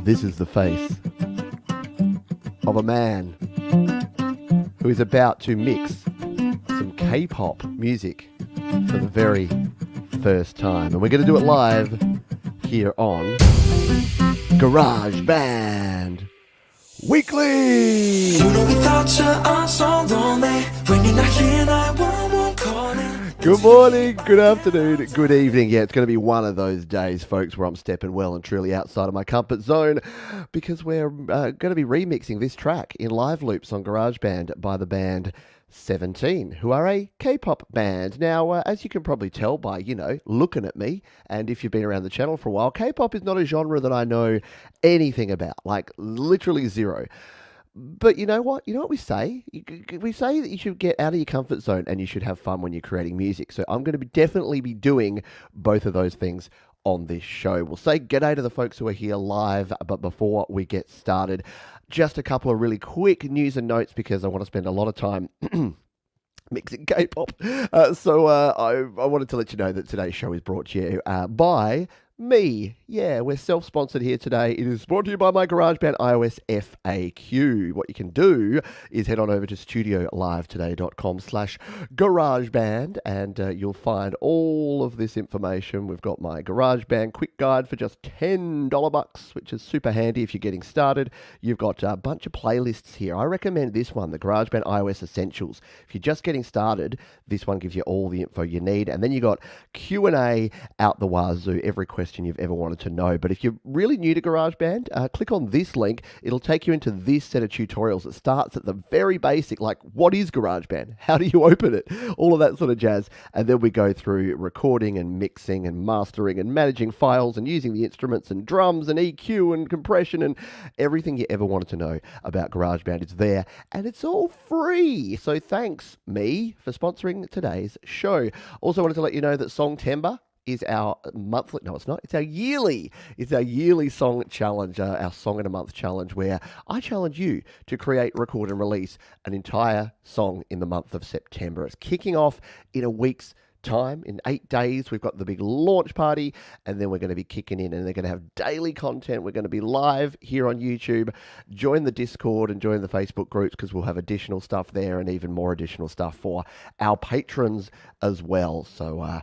This is the face of a man who is about to mix some K-pop music for the very first time. And we're going to do it live here on GarageBand Weekly. You know without you I'm so lonely. When you're not here I won't call it. Good morning, good afternoon, good evening. Yeah, it's going to be one of those days, folks, where I'm stepping well and truly outside of my comfort zone because we're going to be remixing this track in live loops on GarageBand by the band 17, who are a K-pop band. Now, as you can probably tell by, looking at me, and if you've been around the channel for a while, K-pop is not a genre that I know anything about, like literally zero. But you know what? You know what we say? We say that you should get out of your comfort zone and you should have fun when you're creating music. So I'm going to definitely be doing both of those things on this show. We'll say g'day to the folks who are here live, but before we get started, just a couple of really quick news and notes because I want to spend a lot of time mixing K-pop. So I wanted to let you know that today's show is brought to you by me. Yeah, we're self-sponsored here today. It is brought to you by my GarageBand iOS FAQ. What you can do is head on over to studiolivetoday.com/GarageBand and you'll find all of this information. We've got my GarageBand quick guide for just $10 which is super handy if you're getting started. You've got a bunch of playlists here. I recommend this one, the GarageBand iOS Essentials. If you're just getting started, this one gives you all the info you need. And then you got Q&A out the wazoo, every question you've ever wanted to know. But if you're really new to GarageBand, click on this link. It'll take you into this set of tutorials. It starts at the very basic, like what is GarageBand? How do you open it? All of that sort of jazz. And then we go through recording and mixing and mastering and managing files and using the instruments and drums and EQ and compression and everything you ever wanted to know about GarageBand is there. And it's all free. So thanks, me, for sponsoring today's show. Also wanted to let you know that Songtember is our monthly, no it's not, it's our yearly song challenge, our Song in a Month challenge, where I challenge you to create, record and release an entire song in the month of September. It's kicking off in a week's time. In 8 days we've got the big launch party and then we're going to be kicking in and they're going to have daily content. We're going to be live here on YouTube. Join the Discord and join the Facebook groups because we'll have additional stuff there and even more additional stuff for our patrons as well. So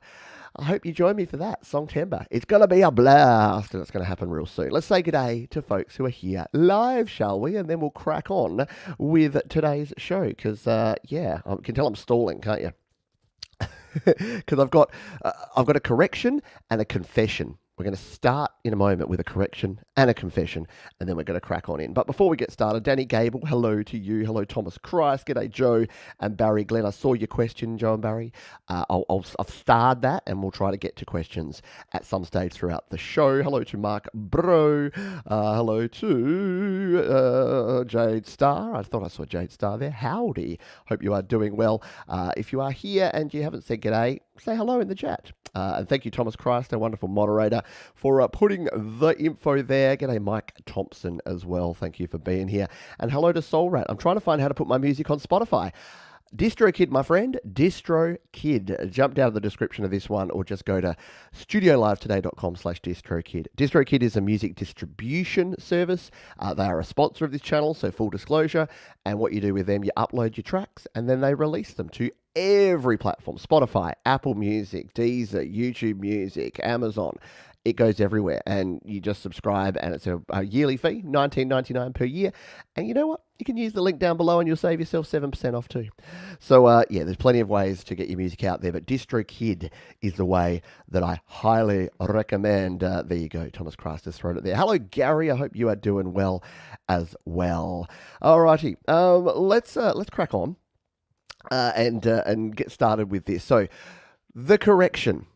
I hope you join me for that, Songtember. It's going to be a blast and it's going to happen real soon. Let's say g'day to folks who are here live, shall we? And then we'll crack on with today's show because, you can tell I'm stalling, can't you? Because I've got a correction and a confession. We're going to start in a moment with a correction and a confession, and then we're going to crack on in. But before we get started, Danny Gable, hello to you. Hello, Thomas Christ. G'day, Joe and Barry Glenn. I saw your question, Joe and Barry. I've starred that, and we'll try to get to questions at some stage throughout the show. Hello to Mark Bro. Hello to Jade Star. I thought I saw Jade Star there. Howdy. Hope you are doing well. If you are here and you haven't said g'day, say hello in the chat. And thank you, Thomas Christ, our wonderful moderator, for putting the info there. G'day, Mike Thompson as well. Thank you for being here. And hello to Soul Rat. I'm trying to find how to put my music on Spotify. DistroKid, my friend, DistroKid. Jump down to the description of this one or just go to studiolivetoday.com/DistroKid. DistroKid is a music distribution service. They are a sponsor of this channel, so full disclosure. And what you do with them, you upload your tracks and then they release them to every platform. Spotify, Apple Music, Deezer, YouTube Music, Amazon. It goes everywhere and you just subscribe and it's a yearly fee, $19.99 per year. And you know what? You can use the link down below and you'll save yourself 7% off too. So there's plenty of ways to get your music out there, but DistroKid is the way that I highly recommend. There you go. Thomas Christ has thrown it there. Hello, Gary. I hope you are doing well as well. Alrighty. Let's crack on and get started with this. So the correction.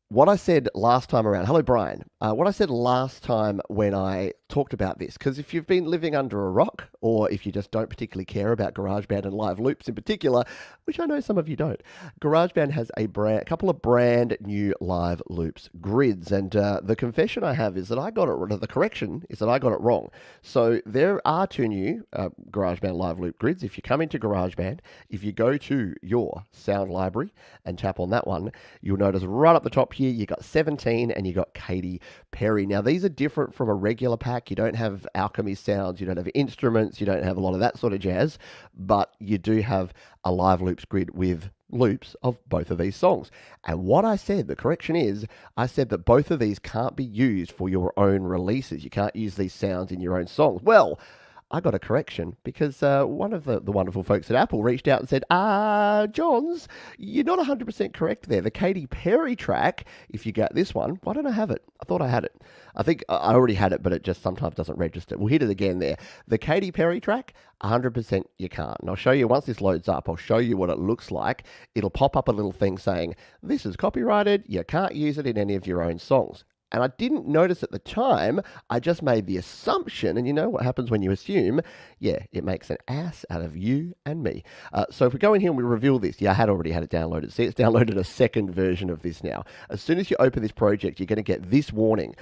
What I said last time around, hello Brian, what I said last time when I talked about this, because if you've been living under a rock, or if you just don't particularly care about GarageBand and live loops in particular, which I know some of you don't, GarageBand has a couple of brand new live loops grids, and the confession I have is that the correction is that I got it wrong. So there are two new GarageBand live loop grids. If you come into GarageBand, if you go to your sound library and tap on that one, you'll notice right up the top here, you got 17 and you got Katy Perry. Now, these are different from a regular pack. You don't have alchemy sounds, you don't have instruments, you don't have a lot of that sort of jazz, but you do have a live loops grid with loops of both of these songs. And what I said, the correction is, I said that both of these can't be used for your own releases. You can't use these sounds in your own songs. Well, I got a correction because one of the wonderful folks at Apple reached out and said, Johns, you're not 100% correct there. The Katy Perry track, if you get this one, why don't I have it? I thought I had it. I think I already had it, but it just sometimes doesn't register. We'll hit it again there. The Katy Perry track, 100% you can't. And I'll show you, once this loads up, I'll show you what it looks like. It'll pop up a little thing saying, this is copyrighted, you can't use it in any of your own songs. And I didn't notice at the time, I just made the assumption, and you know what happens when you assume? Yeah, it makes an ass out of you and me. So if we go in here and we reveal this, yeah, I had already had it downloaded. See, it's downloaded a second version of this now. As soon as you open this project, you're going to get this warning.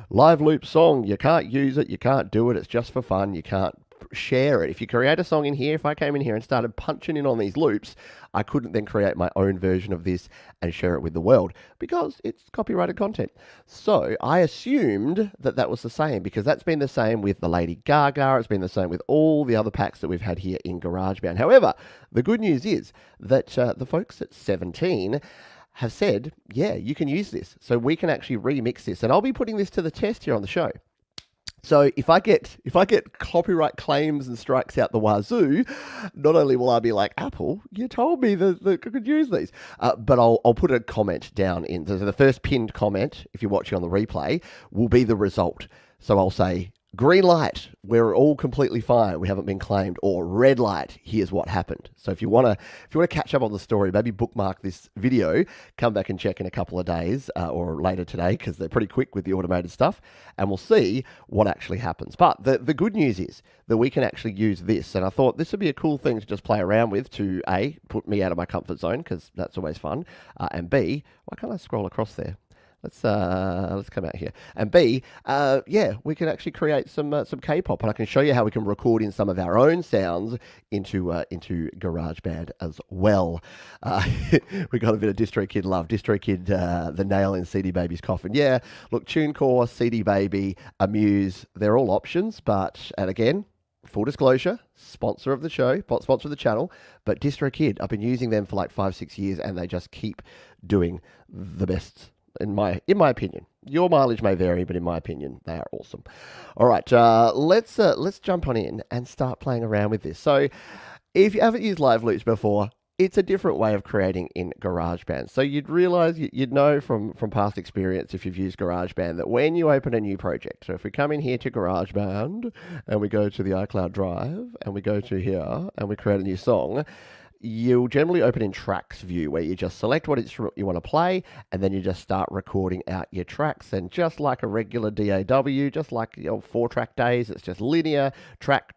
Live loop song, you can't use it, you can't do it, it's just for fun, you can't share it. If you create a song in here, if I came in here and started punching in on these loops, I couldn't then create my own version of this and share it with the world because it's copyrighted content. So I assumed that that was the same because that's been the same with the Lady Gaga. It's been the same with all the other packs that we've had here in GarageBand. However, the good news is that the folks at 17 have said, yeah, you can use this. So we can actually remix this. And I'll be putting this to the test here on the show. So if I get copyright claims and strikes out the wazoo, not only will I be like, Apple, you told me that I could use these, but I'll put a comment down in. So the first pinned comment, if you're watching on the replay, will be the result. So I'll say, green light, we're all completely fine, we haven't been claimed, or red light, here's what happened. So if you want to catch up on the story, maybe bookmark this video, come back and check in a couple of days or later today, because they're pretty quick with the automated stuff, and we'll see what actually happens. But the good news is that we can actually use this, and I thought this would be a cool thing to just play around with to A, put me out of my comfort zone, because that's always fun, and B, why can't I scroll across there? Let's come out here. And B, yeah, we can actually create some K-pop, and I can show you how we can record in some of our own sounds into GarageBand as well. We got a bit of DistroKid love. DistroKid, the nail in CD Baby's coffin. Yeah, look, TuneCore, CD Baby, Amuse, they're all options, and again, full disclosure, sponsor of the show, sponsor of the channel, but DistroKid, I've been using them for like 5-6 years, and they just keep doing the best. In my opinion. Your mileage may vary, but in my opinion, they are awesome. All right, let's jump on in and start playing around with this. So if you haven't used live loops before, it's a different way of creating in GarageBand. So you'd realize, you'd know from past experience if you've used GarageBand that when you open a new project, so if we come in here to GarageBand and we go to the iCloud Drive and we go to here and we create a new song, you'll generally open in tracks view where you just select what instrument you want to play and then you just start recording out your tracks. And just like a regular DAW, just like the old 4-track days, it's just linear, track.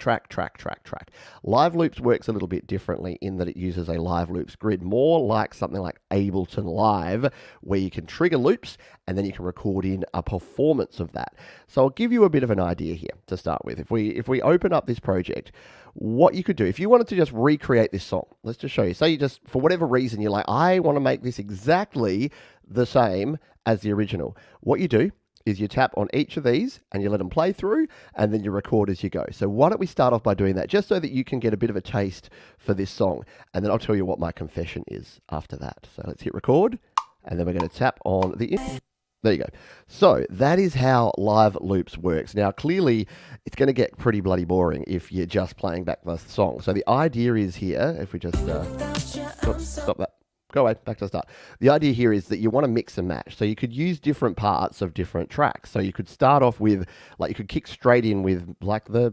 Live Loops works a little bit differently in that it uses a live loops grid, more like something like Ableton Live, where you can trigger loops and then you can record in a performance of that. So I'll give you a bit of an idea here to start with. If we open up this project, what you could do, if you wanted to just recreate this song, let's just show you. Say you just, for whatever reason, you're like, I want to make this exactly the same as the original. What you do is you tap on each of these and you let them play through and then you record as you go. So why don't we start off by doing that just so that you can get a bit of a taste for this song. And then I'll tell you what my confession is after that. So let's hit record and then we're going to tap on the intro. There you go. So that is how live loops works. Now, clearly, it's going to get pretty bloody boring if you're just playing back the song. So the idea is here, if we just... stop that. Go away, back to the start. The idea here is that you want to mix and match. So you could use different parts of different tracks. So you could start off with, like, you could kick straight in with, like, the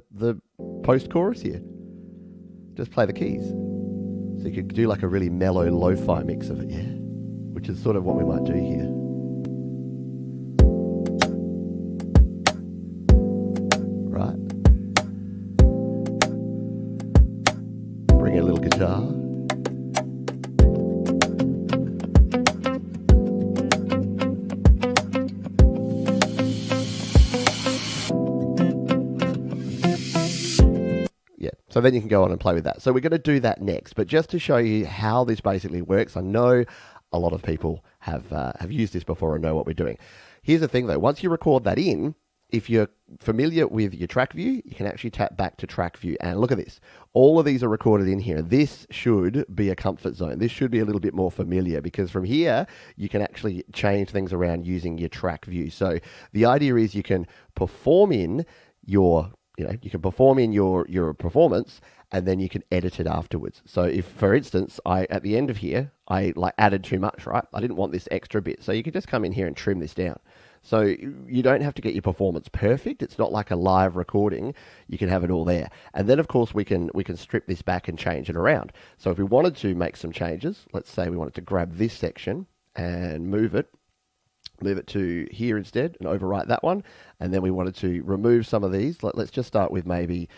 post-chorus here. Just play the keys. So you could do, like, a really mellow lo-fi mix of it, yeah? Which is sort of what we might do here. Right. Bring in a little guitar. Yeah, so then you can go on and play with that. So we're going to do that next, but just to show you how this basically works, I know a lot of people have used this before and know what we're doing. Here's the thing though, once you record that in, if you're familiar with your track view, you can actually tap back to track view and look at this. All of these are recorded in here. This should be a comfort zone. This should be a little bit more familiar because from here, you can actually change things around using your track view. So the idea is you can perform in your your performance and then you can edit it afterwards. So if, for instance, at the end of here, I added too much, right? I didn't want this extra bit. So you can just come in here and trim this down. So you don't have to get your performance perfect. It's not like a live recording. You can have it all there. And then, of course, we can strip this back and change it around. So if we wanted to make some changes, let's say we wanted to grab this section and move it to here instead and overwrite that one. And then we wanted to remove some of these. Let's just start with maybe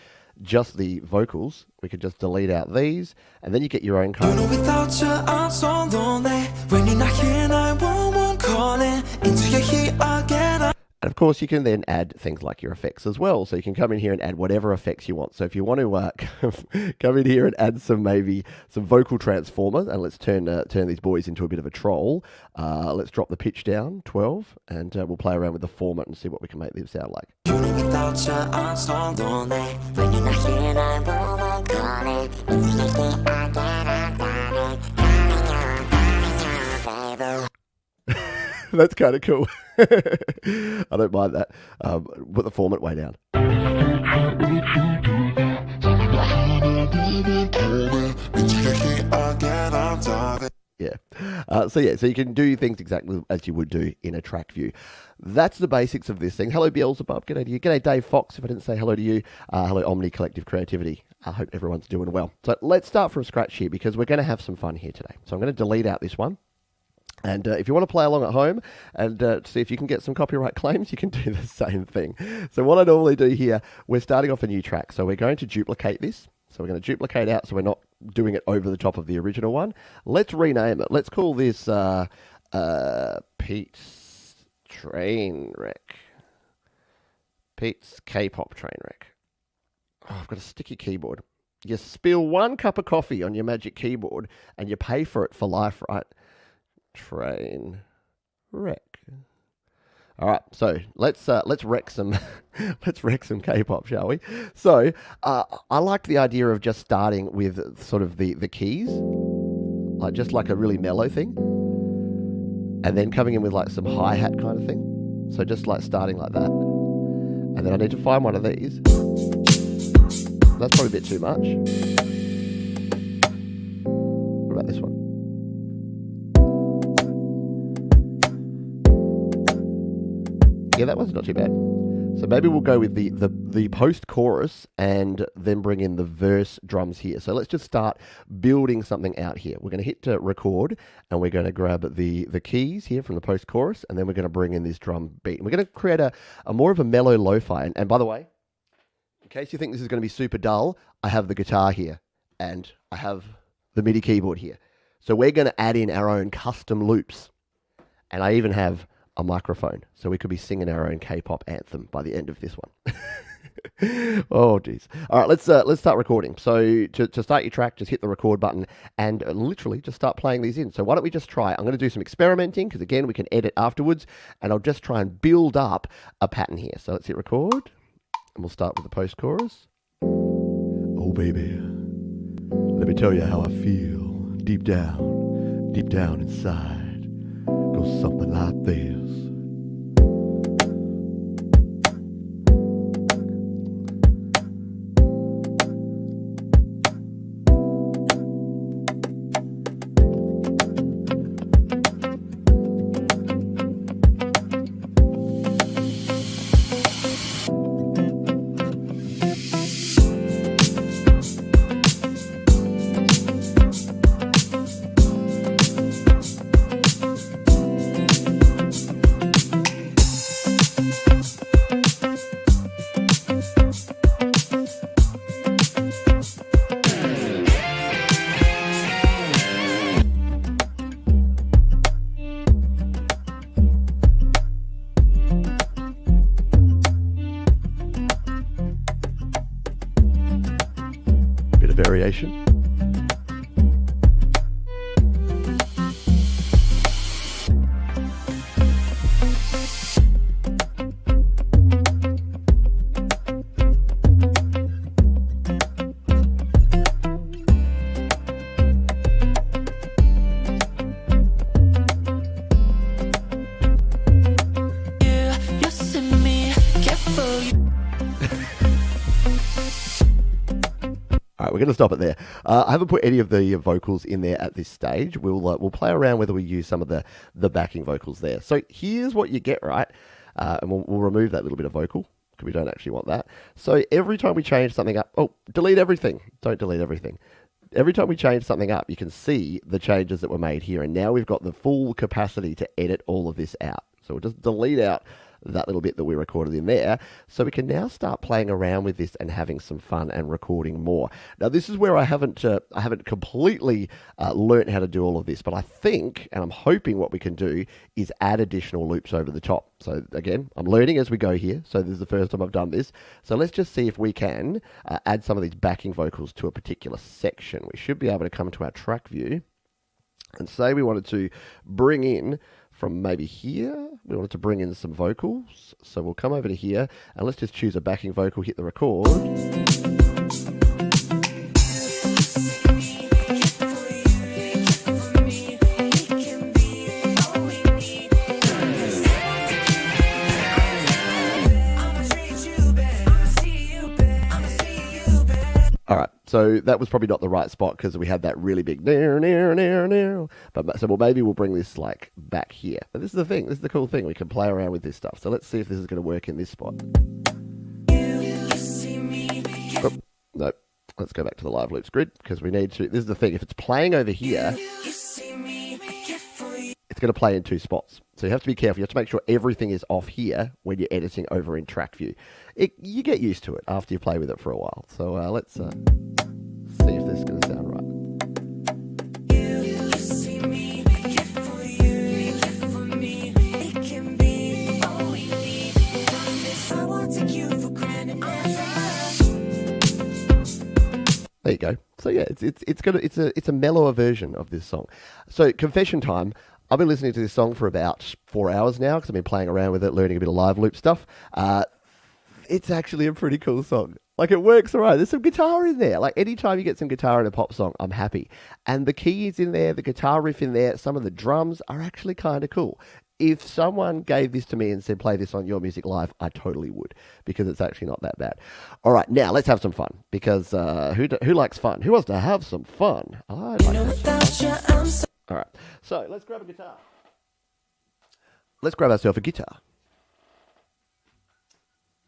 just the vocals. We could just delete out these, and then you get your own kind of... Without you, I'm so lonely. When you're not here, 911 calling. Into your heat again. And of course, you can then add things like your effects as well. So you can come in here and add whatever effects you want. So if you want to come in here and add maybe some vocal transformers, and let's turn these boys into a bit of a troll. Let's drop the pitch down, 12, and we'll play around with the format and see what we can make this sound like. Without you, I'm so lonely. When you're not here, 911 calling. Into your heat again, That's kind of cool. I don't mind that. Put the format way down. Yeah. So you can do things exactly as you would do in a track view. That's the basics of this thing. Hello, Beelzebub. G'day to you. G'day, Dave Fox, if I didn't say hello to you. Hello, Omni Collective Creativity. I hope everyone's doing well. So let's start from scratch here because we're going to have some fun here today. So I'm going to delete out this one. And if you want to play along at home and see if you can get some copyright claims, you can do the same thing. So what I normally do here, we're starting off a new track. So we're going to duplicate this. So we're going to duplicate out so we're not doing it over the top of the original one. Let's rename it. Let's call this Pete's Train Wreck. Pete's K-pop Train Wreck. Oh, I've got a sticky keyboard. You spill 1 cup of coffee on your magic keyboard and you pay for it for life, right? Train wreck. All right, so let's wreck some let's wreck some K-pop, shall we? So I like the idea of just starting with sort of the keys, just like a really mellow thing, and then coming in with like some hi-hat kind of thing. So just like starting like that, and then I need to find one of these. That's probably a bit too much. What about this one? Yeah, that one's not too bad. So maybe we'll go with the post-chorus and then bring in the verse drums here. So let's just start building something out here. We're going to hit record, and we're going to grab the keys here from the post-chorus, and then we're going to bring in this drum beat. And we're going to create a more of a mellow lo-fi. And by the way, in case you think this is going to be super dull, I have the guitar here, and I have the MIDI keyboard here. So we're going to add in our own custom loops. And I even have a microphone, so we could be singing our own K-pop anthem by the end of this one. Oh, geez. All right, let's start recording. So to start your track, just hit the record button and literally just start playing these in. So why don't we just try? I'm going to do some experimenting because, again, we can edit afterwards, and I'll just try and build up a pattern here. So let's hit record, and we'll start with the post-chorus. Oh, baby, let me tell you how I feel deep down inside. Goes something like this. Variation. we're going to stop it there. I haven't put any of the vocals in there at this stage. We'll play around whether we use some of the backing vocals there. So here's what you get, right? And we'll remove that little bit of vocal because we don't actually want that. So every time we change something up, delete everything. Don't delete everything. Every time we change something up, you can see the changes that were made here. And now we've got the full capacity to edit all of this out. So we'll just delete out that little bit that we recorded in there. So we can now start playing around with this and having some fun and recording more. Now, this is where I haven't completely learned how to do all of this, but I think, and I'm hoping what we can do is add additional loops over the top. So again, I'm learning as we go here. So this is the first time I've done this. So let's just see if we can add some of these backing vocals to a particular section. We should be able to come to our track view and say we wanted to bring in from maybe here, we wanted to bring in some vocals. So we'll come over to here and let's just choose a backing vocal, hit the record. All right, so that was probably not the right spot because we had that really big near. But so maybe we'll bring this like back here. But this is the thing. This is the cool thing. We can play around with this stuff. So let's see if this is going to work in this spot. Oh, no, let's go back to the live loops grid because we need to. This is the thing. If it's playing over here, it's going to play in two spots. So you have to be careful. You have to make sure everything is off here when you're editing over in track view. You get used to it after you play with it for a while. So let's see if this is going to sound right. There you go. So yeah, it's a mellower version of this song. So confession time. I've been listening to this song for about 4 hours now because I've been playing around with it, learning a bit of live loop stuff. It's actually a pretty cool song. Like, it works all right. There's some guitar in there. Like, anytime you get some guitar in a pop song, I'm happy. And the keys in there, the guitar riff in there, some of the drums are actually kind of cool. If someone gave this to me and said, play this on your music live, I totally would, because it's actually not that bad. All right, now let's have some fun, because who likes fun? Who wants to have some fun? I like it. All right, so let's grab a guitar. Let's grab ourselves a guitar.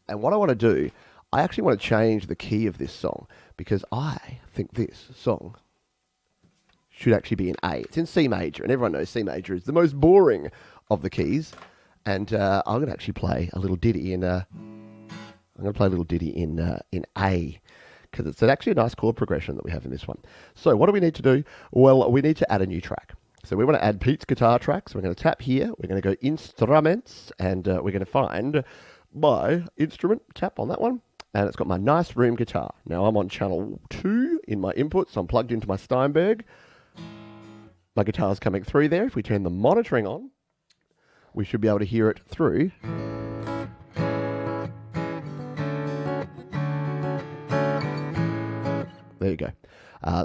And what I want to do, I actually want to change the key of this song, because I think this song should actually be in A. It's in C major, and everyone knows C major is the most boring of the keys. And I'm going to actually play a little ditty in A, because it's actually a nice chord progression that we have in this one. So what do we need to do? Well, we need to add a new track. So we want to add Pete's guitar track. So we're going to tap here. We're going to go Instruments, and we're going to find my instrument. Tap on that one. And it's got my nice room guitar. Now I'm on channel 2 in my inputs. So I'm plugged into my Steinberg. My guitar's coming through there. If we turn the monitoring on, we should be able to hear it through. There you go.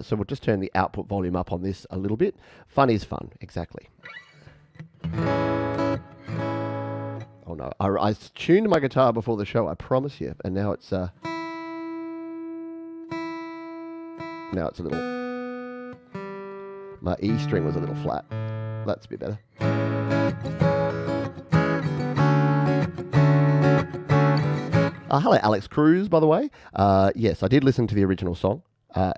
So we'll just turn the output volume up on this a little bit. Fun is fun, exactly. Oh no, I tuned my guitar before the show, I promise you, and now it's a little, my E string was a little flat. That's a bit better. Hello, Alex Cruz, by the way. Yes, I did listen to the original song.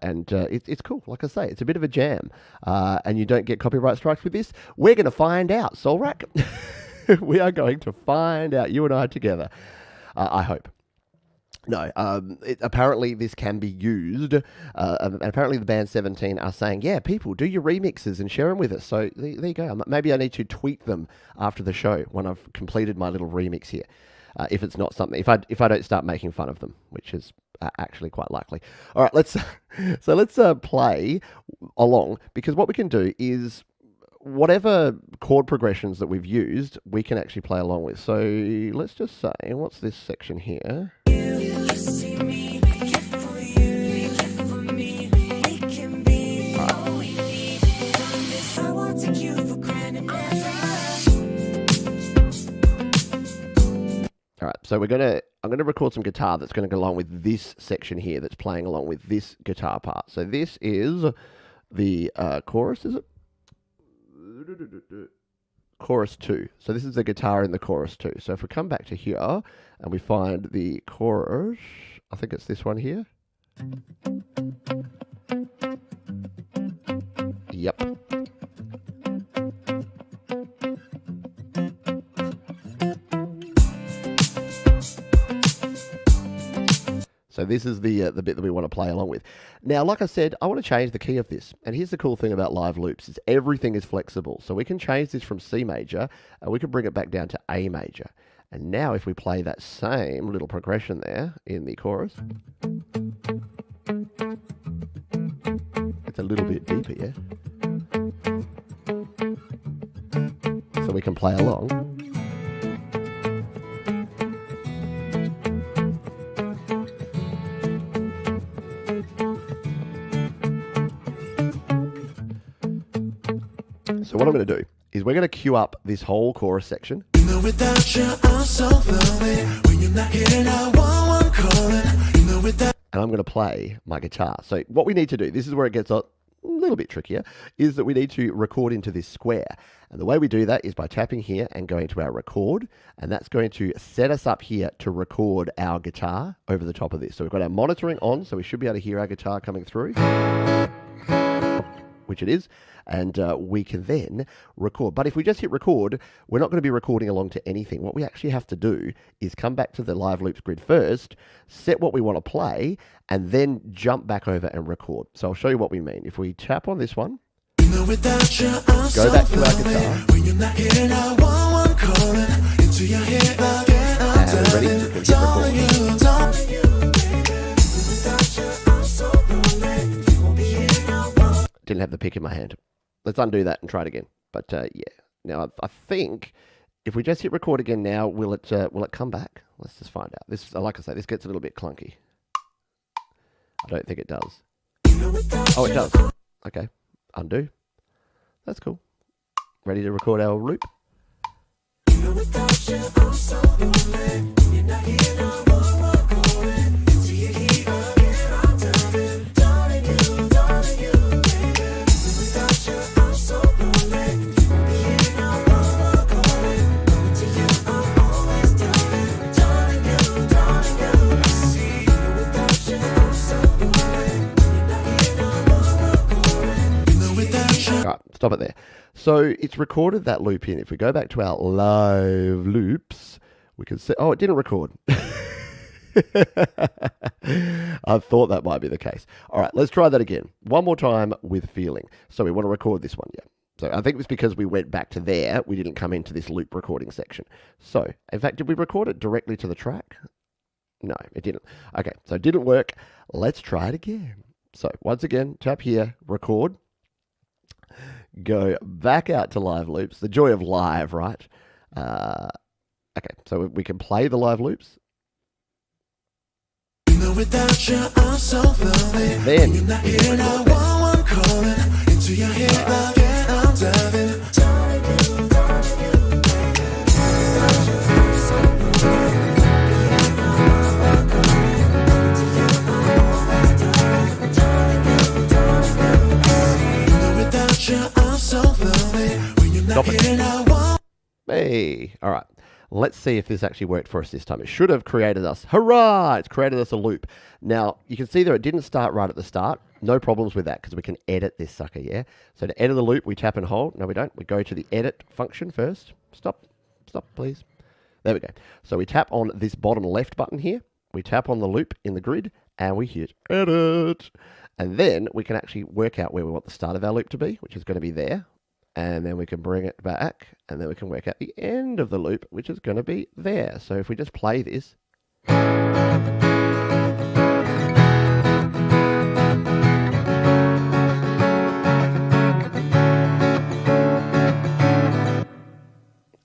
And it's cool. Like I say, it's a bit of a jam. And you don't get copyright strikes with this. We're going to find out, Solrak. We are going to find out, you and I together. I hope. No, apparently this can be used. And apparently the band 17 are saying, yeah, people, do your remixes and share them with us. So there you go. Maybe I need to tweet them after the show when I've completed my little remix here. If it's not something, if I don't start making fun of them, which is actually quite likely. All right, let's play along, because what we can do is whatever chord progressions that we've used, we can actually play along with. So let's just say, what's this section here? All right, so I'm gonna record some guitar that's gonna go along with this section here that's playing along with this guitar part. So this is the chorus, is it? Chorus 2. So this is the guitar in the chorus 2. So if we come back to here and we find the chorus, I think it's this one here. Yep. So this is the bit that we want to play along with. Now, like I said, I want to change the key of this. And here's the cool thing about live loops is everything is flexible. So we can change this from C major and we can bring it back down to A major. And now if we play that same little progression there in the chorus, it's a little bit deeper, yeah? So we can play along. So what I'm going to do is we're going to cue up this whole chorus section. Without you, I'm so lonely. When you're not here, I want one calling. Without. And I'm going to play my guitar. So what we need to do, this is where it gets a little bit trickier, is that we need to record into this square. And the way we do that is by tapping here and going to our record. And that's going to set us up here to record our guitar over the top of this. So we've got our monitoring on, so we should be able to hear our guitar coming through, which it is. And we can then record. But if we just hit record, we're not going to be recording along to anything. What we actually have to do is come back to the live loops grid first, set what we want to play, and then jump back over and record. So I'll show you what we mean. If we tap on this one, go back to our guitar, and we're ready to hit record. Didn't have the pick in my hand. Let's undo that and try it again. But yeah, now I think if we just hit record again now, will it come back? Let's just find out. This, like I say, this gets a little bit clunky. I don't think it does. Oh, it does. Okay, undo. That's cool. Ready to record our loop. Stop it there. So it's recorded that loop in. If we go back to our live loops, we can see, oh, it didn't record. I thought that might be the case. All right, let's try that again. One more time with feeling. So we want to record this one, yeah. So I think it was because we went back to there, we didn't come into this loop recording section. So, in fact, did we record it directly to the track? No, it didn't. Okay, so it didn't work. Let's try it again. So once again, tap here, record. Go back out to live loops. The joy of live, right? Okay, so we can play the live loops. Without you, I'm so lonely. Then you're not here, and I want one calling into your head again. I'm diving. Without you, I'm so lonely. When you're not here, and I want. Hey, all right. Let's see if this actually worked for us this time. It should have created us. Hurrah! It's created us a loop. Now, you can see there it didn't start right at the start. No problems with that because we can edit this sucker, yeah? So to edit the loop, we tap and hold. No, we don't. We go to the edit function first. Stop, please. There we go. So we tap on this bottom left button here. We tap on the loop in the grid and we hit edit. And then we can actually work out where we want the start of our loop to be, which is going to be there. And then we can bring it back, and then we can work out the end of the loop, which is going to be there. So if we just play this.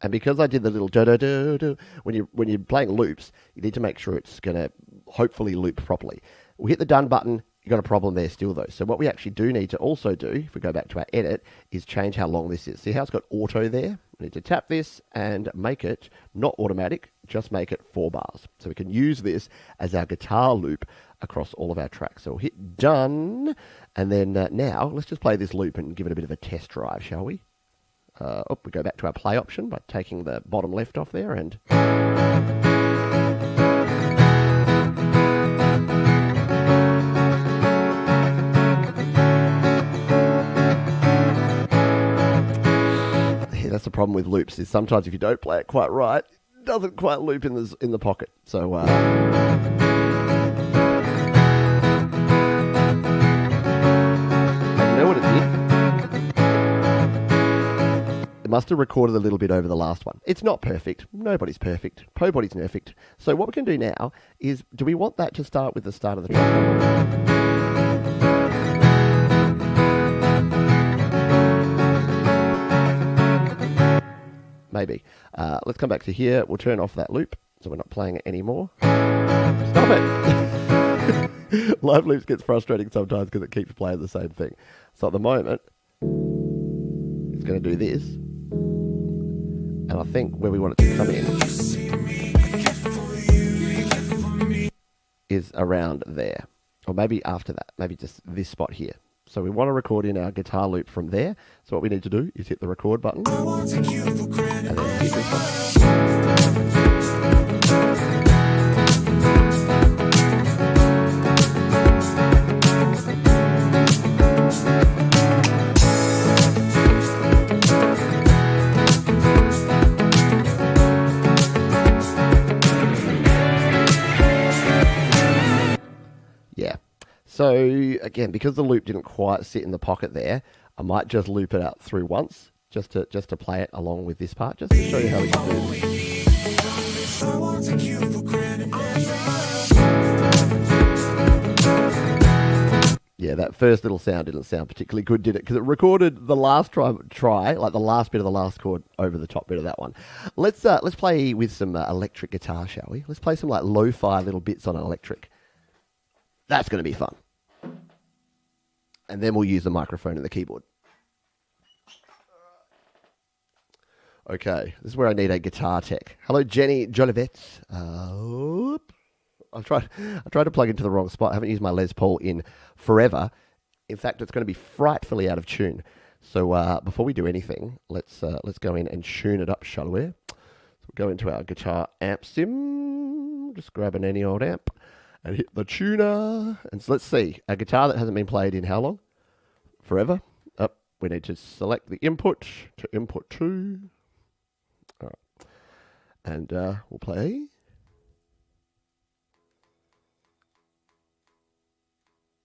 And because I did the little do-do-do-do, when you're playing loops, you need to make sure it's going to hopefully loop properly. We hit the done button, You've got a problem there still though. So what we actually do need to also do, if we go back to our edit, is change how long this is. See how it's got auto there? We need to tap this and make it not automatic, just make it 4 bars. So we can use this as our guitar loop across all of our tracks. So we'll hit done, and then now let's just play this loop and give it a bit of a test drive, shall we? We go back to our play option by taking the bottom left off there and... That's the problem with loops, is sometimes if you don't play it quite right, it doesn't quite loop in the pocket. So I know what it did. It must have recorded a little bit over the last one. It's not perfect. Nobody's perfect. Nobody's perfect. So what we can do now is, do we want that to start with the start of the track? Maybe. Let's come back to here. We'll turn off that loop so we're not playing it anymore. Stop it! Live loops gets frustrating sometimes because it keeps playing the same thing. So at the moment, it's going to do this. And I think where we want it to come in is around there. Or maybe after that. Maybe just this spot here. So we want to record in our guitar loop from there. So what we need to do is hit the record button. And then hit this one. Yeah. So again, because the loop didn't quite sit in the pocket there, I might just loop it out through once, just to play it along with this part, just to show you how we can do this. Yeah, that first little sound didn't sound particularly good, did it? Because it recorded the last try, like the last bit of the last chord over the top bit of that one. Let's play with some electric guitar, shall we? Let's play some like lo-fi little bits on an electric. That's going to be fun. And then we'll use the microphone and the keyboard. Okay, this is where I need a guitar tech. Hello, Jenny Jolivet. I tried to plug into the wrong spot. I haven't used my Les Paul in forever. In fact, it's going to be frightfully out of tune. So before we do anything, let's go in and tune it up, shall we? So we'll go into our guitar amp sim. Just grabbing any old amp. And hit the tuner. And so let's see. A guitar that hasn't been played in how long? Forever. Up. We need to select the input to input 2. All right. And we'll play.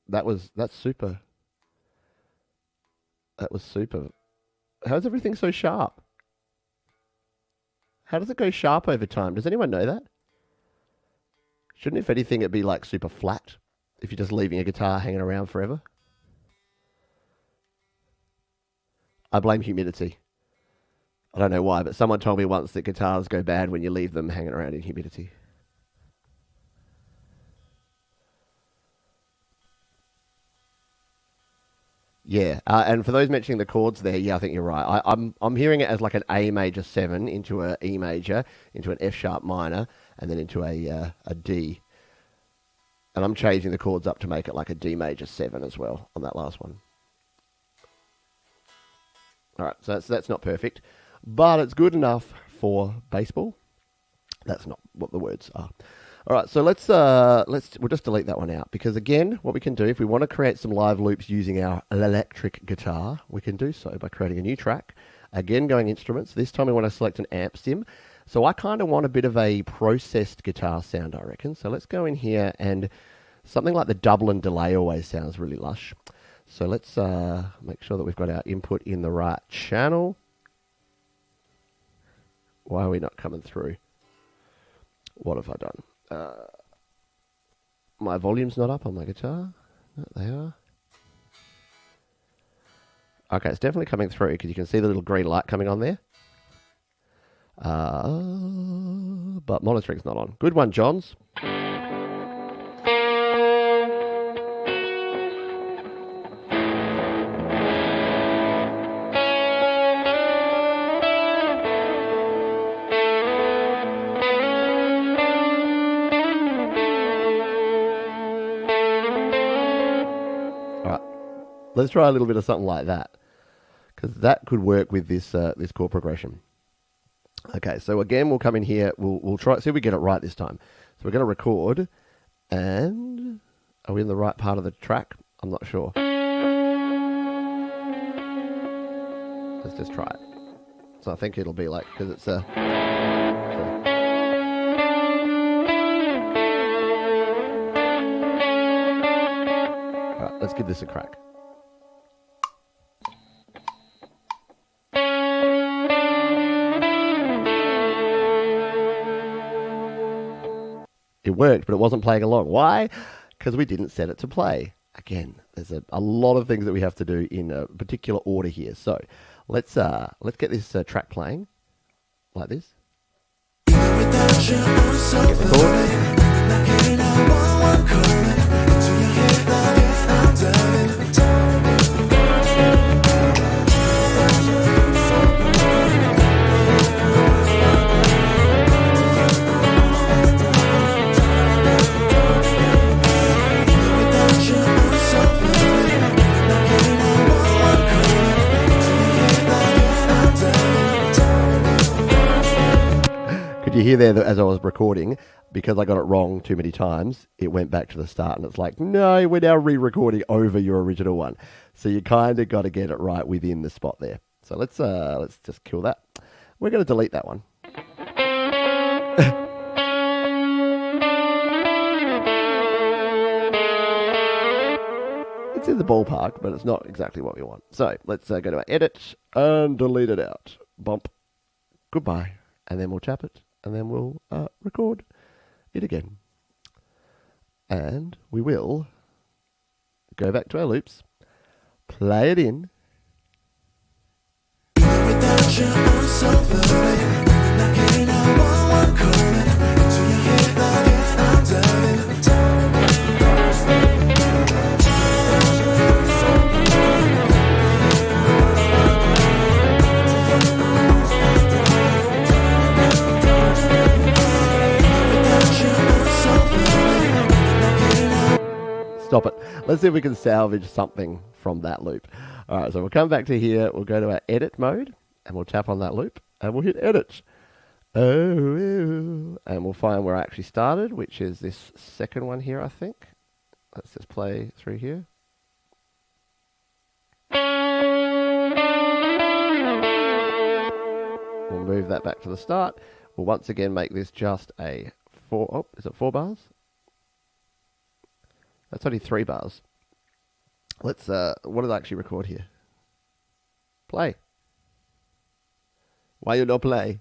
That's super. That was super. How's everything so sharp? How does it go sharp over time? Does anyone know that? Shouldn't, if anything, it be like super flat if you're just leaving a guitar hanging around forever? I blame humidity. I don't know why, but someone told me once that guitars go bad when you leave them hanging around in humidity. Yeah, and for those mentioning the chords there, yeah, I think you're right. I'm hearing it as like an A major 7 into an E major, into an F sharp minor, and then into a D. And I'm changing the chords up to make it like a D major 7 as well on that last one. All right, so that's not perfect, but it's good enough for baseball. That's not what the words are. All right, so we'll just delete that one out, because again, what we can do if we want to create some live loops using our electric guitar, we can do so by creating a new track. Again, going instruments. This time we want to select an amp sim. So I kind of want a bit of a processed guitar sound, I reckon. So let's go in here, and something like the double and delay always sounds really lush. So let's make sure that we've got our input in the right channel. Why are we not coming through? What have I done? My volume's not up on my guitar. No, they are. Okay, it's definitely coming through because you can see the little green light coming on there. But monitoring's not on. Good one, Johns. Let's try a little bit of something like that, because that could work with this this chord progression. Okay, so again, we'll come in here. We'll try see if we get it right this time. So we're going to record, and are we in the right part of the track? I'm not sure. Let's just try it. So I think it'll be like, because it's a... Alright, let's give this a crack. It worked, but it wasn't playing along. Why? Because we didn't set it to play. Again, there's a lot of things that we have to do in a particular order here. So let's get this track playing like this. Get the chord. Could you hear there that as I was recording, because I got it wrong too many times, it went back to the start, and it's like, no, we're now re-recording over your original one. So you kind of got to get it right within the spot there. So let's just kill that. We're going to delete that one. It's in the ballpark, but it's not exactly what we want. So let's go to our edit and delete it out. Bump. Goodbye. And then we'll tap it, and then we'll record it again. And we will go back to our loops, play it in. Stop it. Let's see if we can salvage something from that loop. All right, so we'll come back to here. We'll go to our edit mode, and we'll tap on that loop, and we'll hit edit. Oh, and we'll find where I actually started, which is this second one here, I think. Let's just play through here. We'll move that back to the start. We'll once again make this just a 4... Oh, is it 4 bars? That's only 3 bars. Let's, what did I actually record here? Play. Why you not play?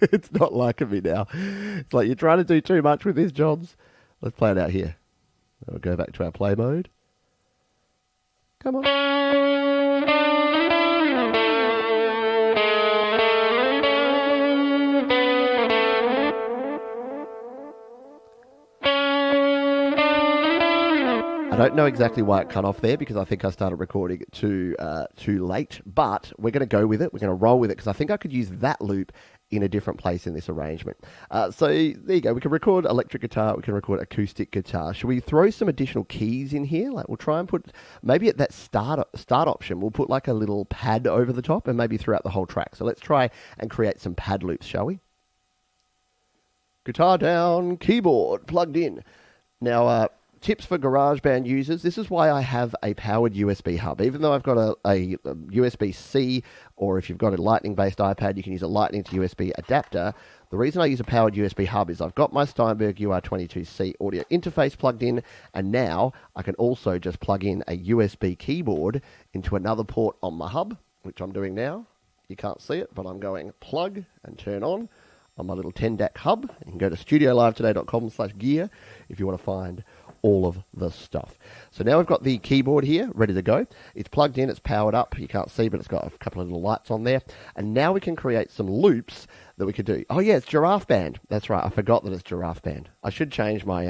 It's not liking me now. It's like you're trying to do too much with this, Johns. Let's play it out here. We'll go back to our play mode. Come on. I don't know exactly why it cut off there, because I think I started recording it too late, but we're going to go with it. We're going to roll with it, because I think I could use that loop in a different place in this arrangement. So there you go. We can record electric guitar. We can record acoustic guitar. Should we throw some additional keys in here? Like, we'll try and put, maybe at that start option, we'll put like a little pad over the top, and maybe throughout the whole track. So let's try and create some pad loops, shall we? Guitar down, keyboard plugged in. Now, tips for GarageBand users. This is why I have a powered USB hub. Even though I've got a USB-C, or if you've got a lightning-based iPad, you can use a lightning to USB adapter. The reason I use a powered USB hub is I've got my Steinberg UR22C audio interface plugged in, and now I can also just plug in a USB keyboard into another port on my hub, which I'm doing now. You can't see it, but I'm going plug and turn on my little 10-DAC hub. You can go to studiolivetoday.com/gear if you want to find all of the stuff. So now we've got the keyboard here ready to go. It's plugged in, it's powered up. You can't see, but it's got a couple of little lights on there. And now we can create some loops that we could do. Oh yeah, it's GarageBand. That's right. I forgot that it's GarageBand. I should change my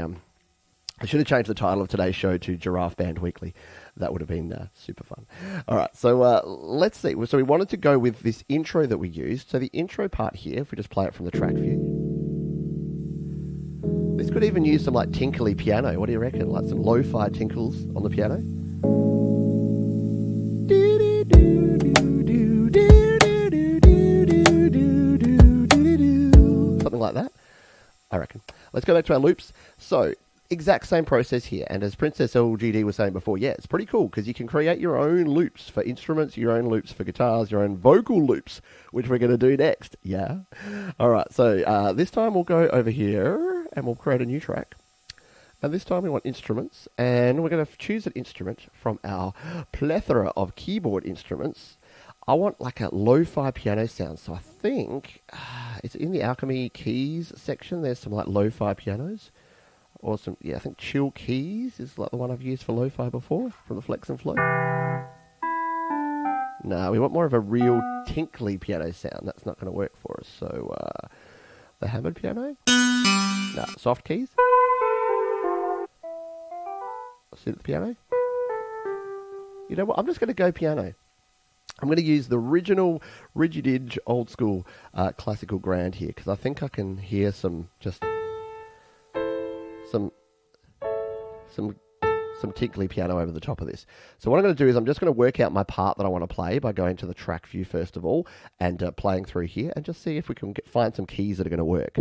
I should have changed the title of today's show to GarageBand Weekly. That would have been super fun. All right, so let's see. So we wanted to go with this intro that we used. So the intro part here, if we just play it from the track view. This could even use some like tinkly piano. What do you reckon? Like some lo-fi tinkles on the piano. I reckon. Let's go back to our loops. So, exact same process here. And as Princess LGD was saying before, yeah, it's pretty cool because you can create your own loops for instruments, your own loops for guitars, your own vocal loops, which we're going to do next. Yeah. All right. So this time we'll go over here and we'll create a new track. And this time we want instruments. And we're going to choose an instrument from our plethora of keyboard instruments. I want like a lo-fi piano sound. So I think it's in the Alchemy keys section. There's some like lo-fi pianos. Or some, yeah, I think Chill Keys is like the one I've used for lo-fi before from the Flex and Flow. No, we want more of a real tinkly piano sound. That's not going to work for us. So the hammered piano? No, soft keys. Synth piano. You know what? I'm just going to go piano. I'm going to use the original Rigid old school classical grand here because I think I can hear some tinkly piano over the top of this. So what I'm going to do is I'm just going to work out my part that I want to play by going to the track view first of all and playing through here and just see if we can find some keys that are going to work.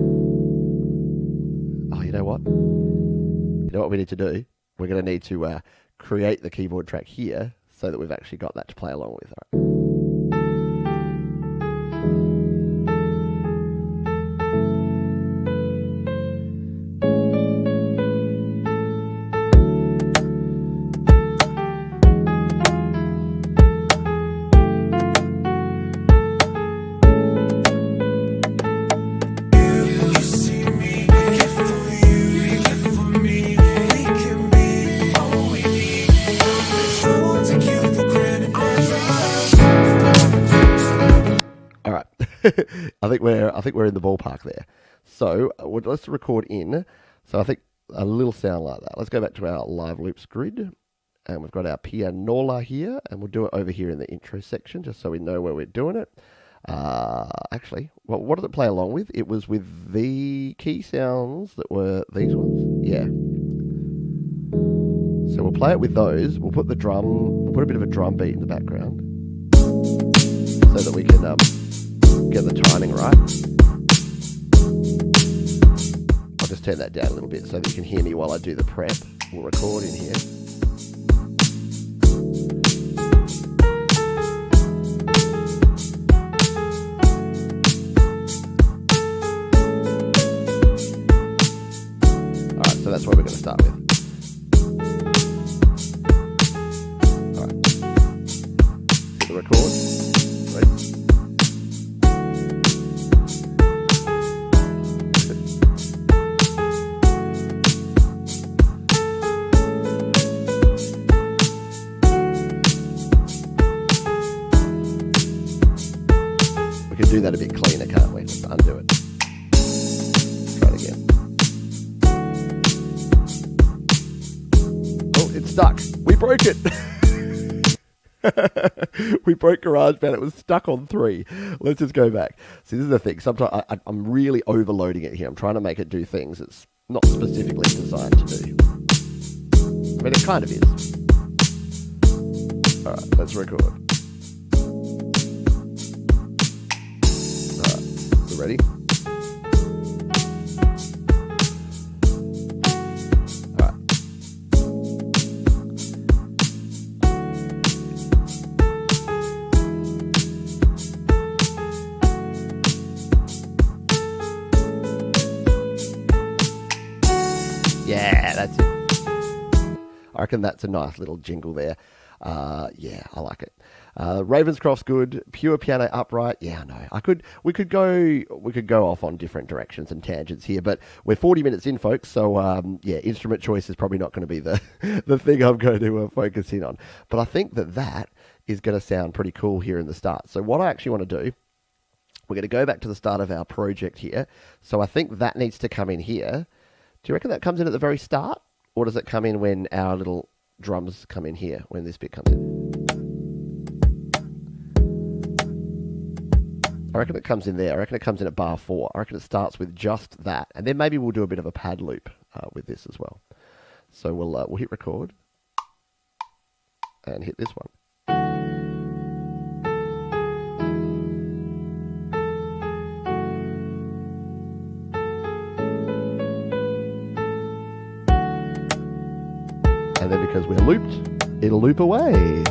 Oh, you know what? You know what we need to do? We're going to need to create the keyboard track here so that we've actually got that to play along with. All right. I think we're in the ballpark there. So let's record in. So I think a little sound like that. Let's go back to our live loops grid, and we've got our pianola here, and we'll do it over here in the intro section, just so we know where we're doing it. Actually, well, what did it play along with? It was with the key sounds that were these ones. Yeah. So we'll play it with those. We'll put a bit of a drum beat in the background, so that we can get the timing right. I'll just turn that down a little bit so that you can hear me while I do the prep. We'll record in here. Alright, so that's what we're going to start with. Alright. Hit the record. Ready? Do that a bit cleaner, can't we? Let's undo it. Try it again. Oh, it's stuck. We broke it. We broke GarageBand. It was stuck on 3. Let's just go back. See, this is the thing. Sometimes I'm really overloading it here. I'm trying to make it do things it's not specifically designed to do. I mean, it kind of is. All right, let's record. Ready? All right. Yeah, that's it. I reckon that's a nice little jingle there. Yeah, I like it. Ravenscroft's good. Pure piano upright. Yeah, I know. We could go off on different directions and tangents here, but we're 40 minutes in, folks. So yeah, instrument choice is probably not going to be the thing I'm going to focus in on. But I think that is going to sound pretty cool here in the start. So what I actually want to do, we're going to go back to the start of our project here. So I think that needs to come in here. Do you reckon that comes in at the very start, or does it come in when our little drums come in here, when this bit comes in? I reckon it comes in there. I reckon it comes in at bar 4. I reckon it starts with just that. And then maybe we'll do a bit of a pad loop with this as well. So we'll hit record and hit this one. because we're looped, it'll loop away.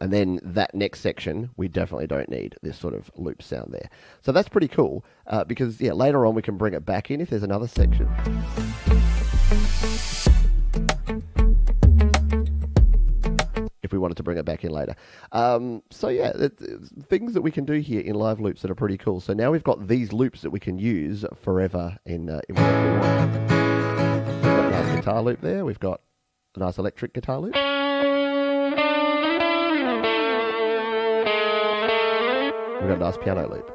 And then that next section, we definitely don't need this sort of loop sound there. So that's pretty cool because, yeah, later on we can bring it back in if there's another section. If we wanted to bring it back in later. So yeah, things that we can do here in live loops that are pretty cool. So now we've got these loops that we can use forever in whatever we want. We've got a nice guitar loop there. We've got a nice electric guitar loop. We've got a nice piano loop.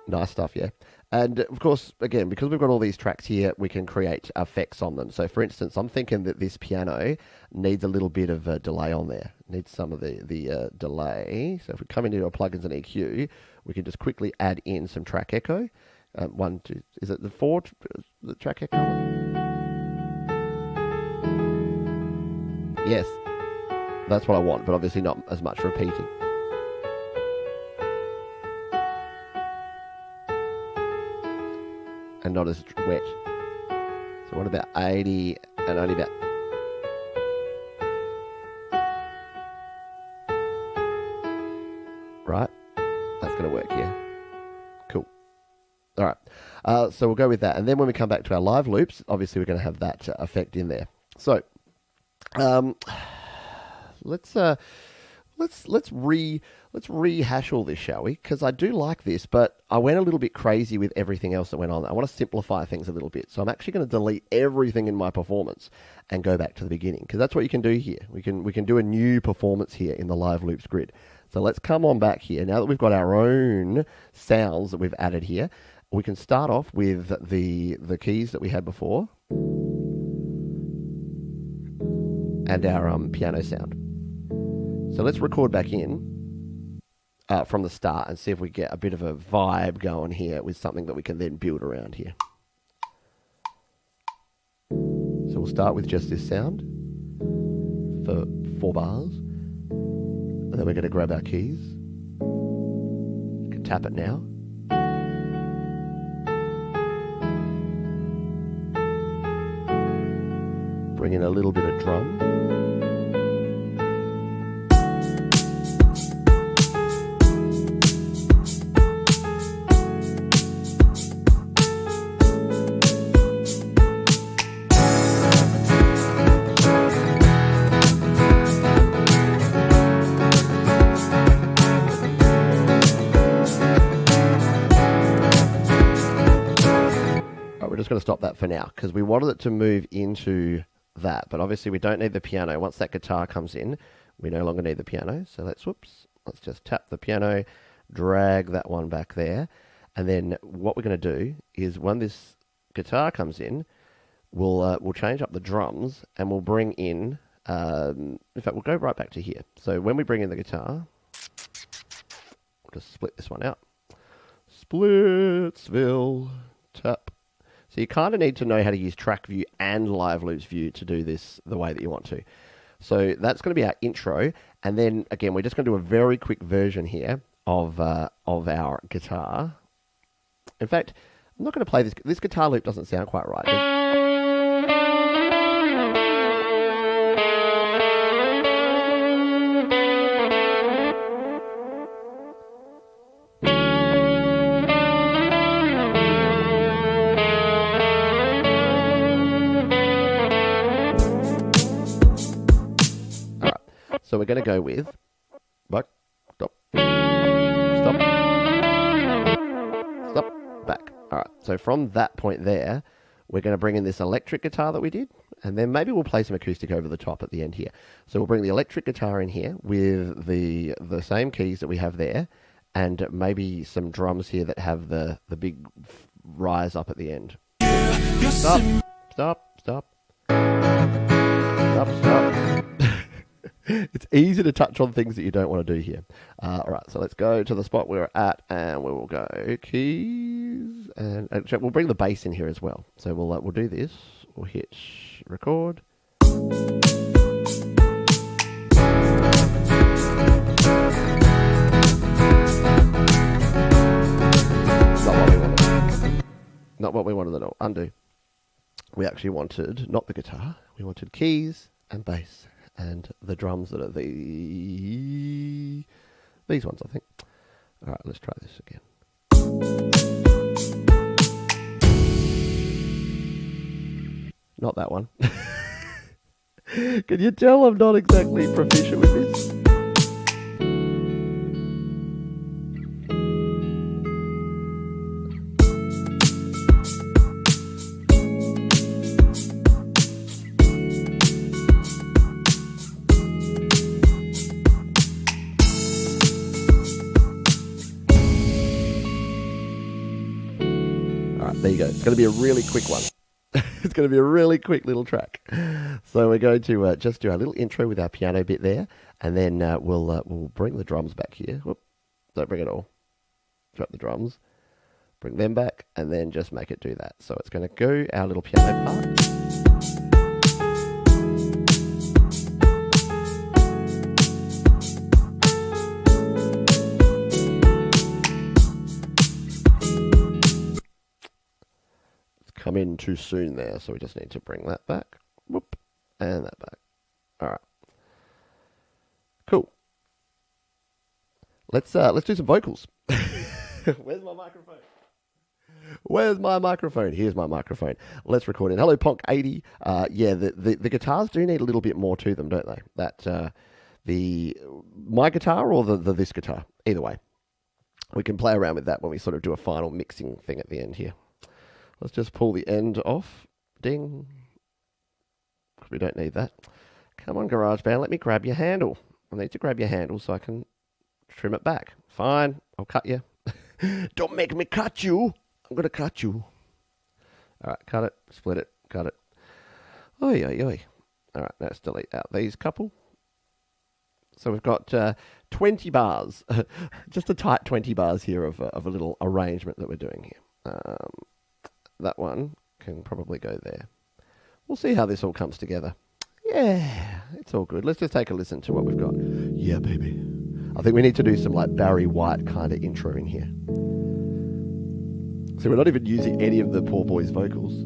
Nice stuff, yeah. And of course, again, because we've got all these tracks here, we can create effects on them. So for instance, I'm thinking that this piano needs a little bit of a delay on there. Needs some of the delay. So if we come into our plugins and EQ, we can just quickly add in some track echo. One, two, is it the four, the track echo one? Yes, that's what I want, but obviously not as much repeating. And not as wet. So what about 80 and only about... Right, that's going to work here. Cool. All right, so we'll go with that. And then when we come back to our live loops, obviously we're going to have that effect in there. So... let's rehash all this, shall we? Because I do like this, but I went a little bit crazy with everything else that went on. I want to simplify things a little bit. So I'm actually going to delete everything in my performance and go back to the beginning, because that's what you can do here. We can do a new performance here in the live loops grid. So let's come on back here. Now that we've got our own sounds that we've added here, we can start off with the keys that we had before. And our piano sound. So let's record back in from the start and see if we get a bit of a vibe going here with something that we can then build around here. So we'll start with just this sound for 4 bars. And then we're going to grab our keys. You can tap it now. Bring in a little bit of drum. We're just going to stop that for now because we wanted it to move into that, but obviously we don't need the piano. Once that guitar comes in, we no longer need the piano. So let's just tap the piano, drag that one back there, and then what we're going to do is when this guitar comes in, we'll change up the drums and we'll bring in. In fact, we'll go right back to here. So when we bring in the guitar, we'll just split this one out. Splitsville, tap. So you kind of need to know how to use track view and live loops view to do this the way that you want to. So that's going to be our intro. And then again, we're just going to do a very quick version here of our guitar. In fact, I'm not going to play this. This guitar loop doesn't sound quite right. So we're going to go with back, stop, back. All right. So from that point there, we're going to bring in this electric guitar that we did, and then maybe we'll play some acoustic over the top at the end here. So we'll bring the electric guitar in here with the same keys that we have there, and maybe some drums here that have the big rise up at the end. Stop. It's easy to touch on things that you don't want to do here. All right, so let's go to the spot we're at, and we will go keys, and we'll bring the bass in here as well. So we'll do this. We'll hit record. Not what we wanted at all. Undo. We actually wanted not the guitar. We wanted keys and bass and the drums that are these ones, I think. All right, let's try this again. Not that one. Can you tell I'm not exactly proficient with this? There you go. It's going to be a really quick one. It's going to be a really quick little track. So we're going to just do our little intro with our piano bit there, and then we'll bring the drums back here. Whoop, don't bring it all. Drop the drums, bring them back, and then just make it do that. So it's going to go our little piano part. Come in too soon there, so we just need to bring that back. Whoop, and that back. All right. Cool. Let's do some vocals. Where's my microphone? Where's my microphone? Here's my microphone. Let's record in. Hello, Ponk80. Yeah, the guitars do need a little bit more to them, don't they? My guitar or this guitar? Either way. We can play around with that when we sort of do a final mixing thing at the end here. Let's just pull the end off. Ding. We don't need that. Come on, GarageBand, let me grab your handle. I need to grab your handle so I can trim it back. Fine, I'll cut you. Don't make me cut you. I'm going to cut you. All right, cut it, split it, cut it. Oi, oi, oi. All right, let's delete out these couple. So we've got 20 bars. Just a tight 20 bars here of a little arrangement that we're doing here. That one can probably go there. We'll see how this all comes together. Yeah, it's all good. Let's just take a listen to what we've got. Yeah, baby. I think we need to do some like Barry White kind of intro in here. So we're not even using any of the poor boy's vocals.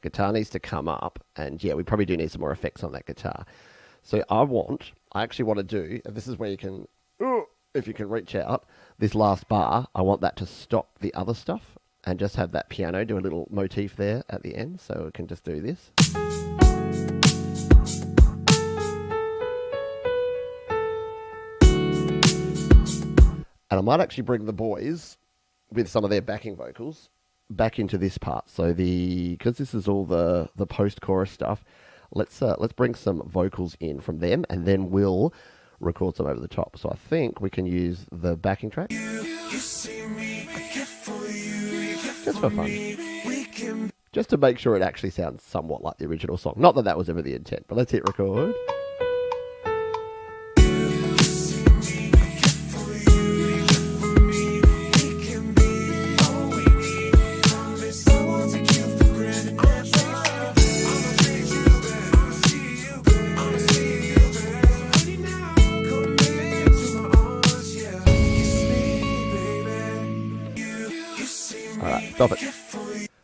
Guitar needs to come up, and yeah, we probably do need some more effects on that guitar. So I actually want to do, and this is where you can, if you can reach out, this last bar, I want that to stop the other stuff and just have that piano do a little motif there at the end, so we can just do this. And I might actually bring the boys with some of their backing vocals back into this part. So because this is all the post-chorus stuff, let's bring some vocals in from them, and then we'll record some over the top. So I think we can use the backing track just for fun, just to make sure it actually sounds somewhat like the original song. Not that that was ever the intent, but let's hit record. Stop it.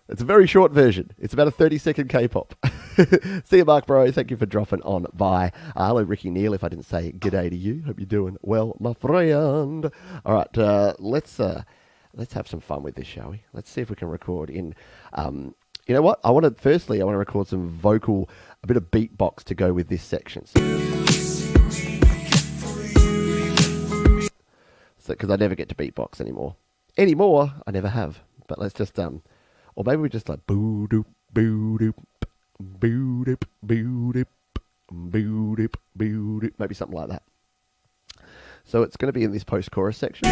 It's a very short version. It's about a 30-second K-pop. See you, Mark Bro. Thank you for dropping on by. Hello, Ricky Neal. If I didn't say g'day to you, hope you're doing well, my friend. All right, let's have some fun with this, shall we? Let's see if we can record in. You know what? I want to record some vocal, a bit of beatbox to go with this section. So, because I never get to beatbox anymore. Anymore, I never have. But let's just or maybe we just like boo doop boo doop boo doop boo doop boo doop boo doop, maybe something like that. So it's going to be in this post-chorus section.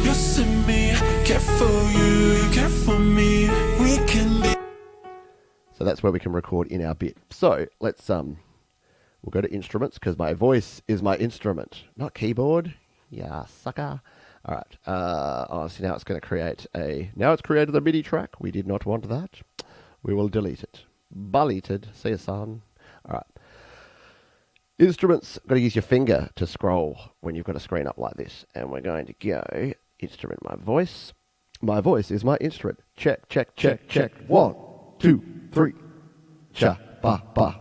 You see me, care for you care for me. We can be. So that's where we can record in our bit. So let's we'll go to instruments because my voice is my instrument, not keyboard. Yeah, sucker. All right. So now it's going to create now it's created a MIDI track. We did not want that. We will delete it. Deleted. See you, son. All right. Instruments, got to use your finger to scroll when you've got a screen up like this. And we're going to go instrument, my voice. My voice is my instrument. Check, check, check, check. 1, 2, 3. Cha, ba, ba.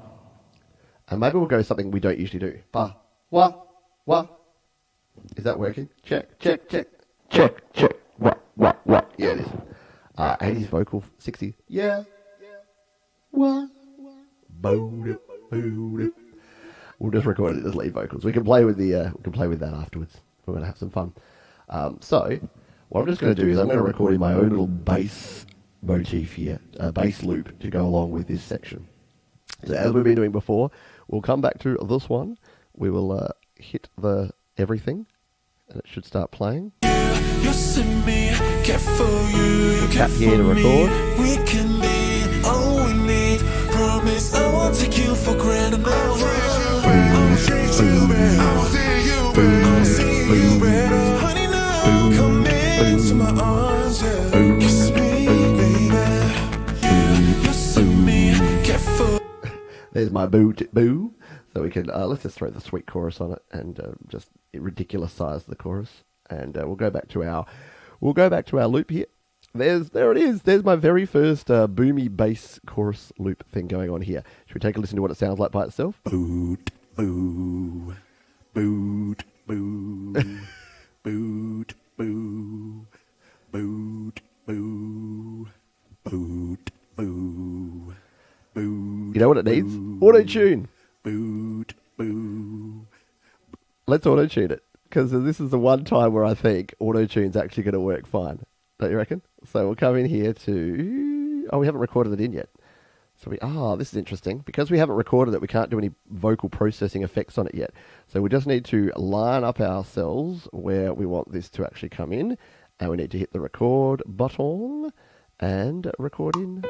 And maybe we'll go something we don't usually do. Ba, wa, wa. Is that working? Check, check, check. Check, check. Wa, wa, wa. Yeah, it is. 80s vocal, 60s. Yeah. Wa, wa. Bo, bo, we'll just record it as lead vocals. We can play with that afterwards. We're going to have some fun. So what I'm just going to do is I'm going to record in my own little bass motif here, a bass loop to go along with this section. So as we've been doing before, we'll come back to this one. We will hit the everything, and it should start playing. You see me, care for you Tap here to record. We can be all we need. Promise I won't take you for granted. I'll treat you better. I'll see you better. I'll see you better. Honey, now come into my arms, yeah. Kiss me, baby. You see me, care for. There's my boo boo. So we can let's just throw the sweet chorus on it and just ridiculous size the chorus, and we'll go back to our loop here. There it is. There's my very first boomy bass chorus loop thing going on here. Should we take a listen to what it sounds like by itself? Boot, boo, boot, boo, boot, boo, boot, boo, boot, boo, boot. You know what it needs? Auto-tune. Boot, boo. Let's auto-tune it, because this is the one time where I think auto-tune's actually going to work fine. Don't you reckon? So we'll come in here to... Oh, we haven't recorded it in yet. So this is interesting. Because we haven't recorded it, we can't do any vocal processing effects on it yet. So we just need to line up our cells where we want this to actually come in. And we need to hit the record button and record in.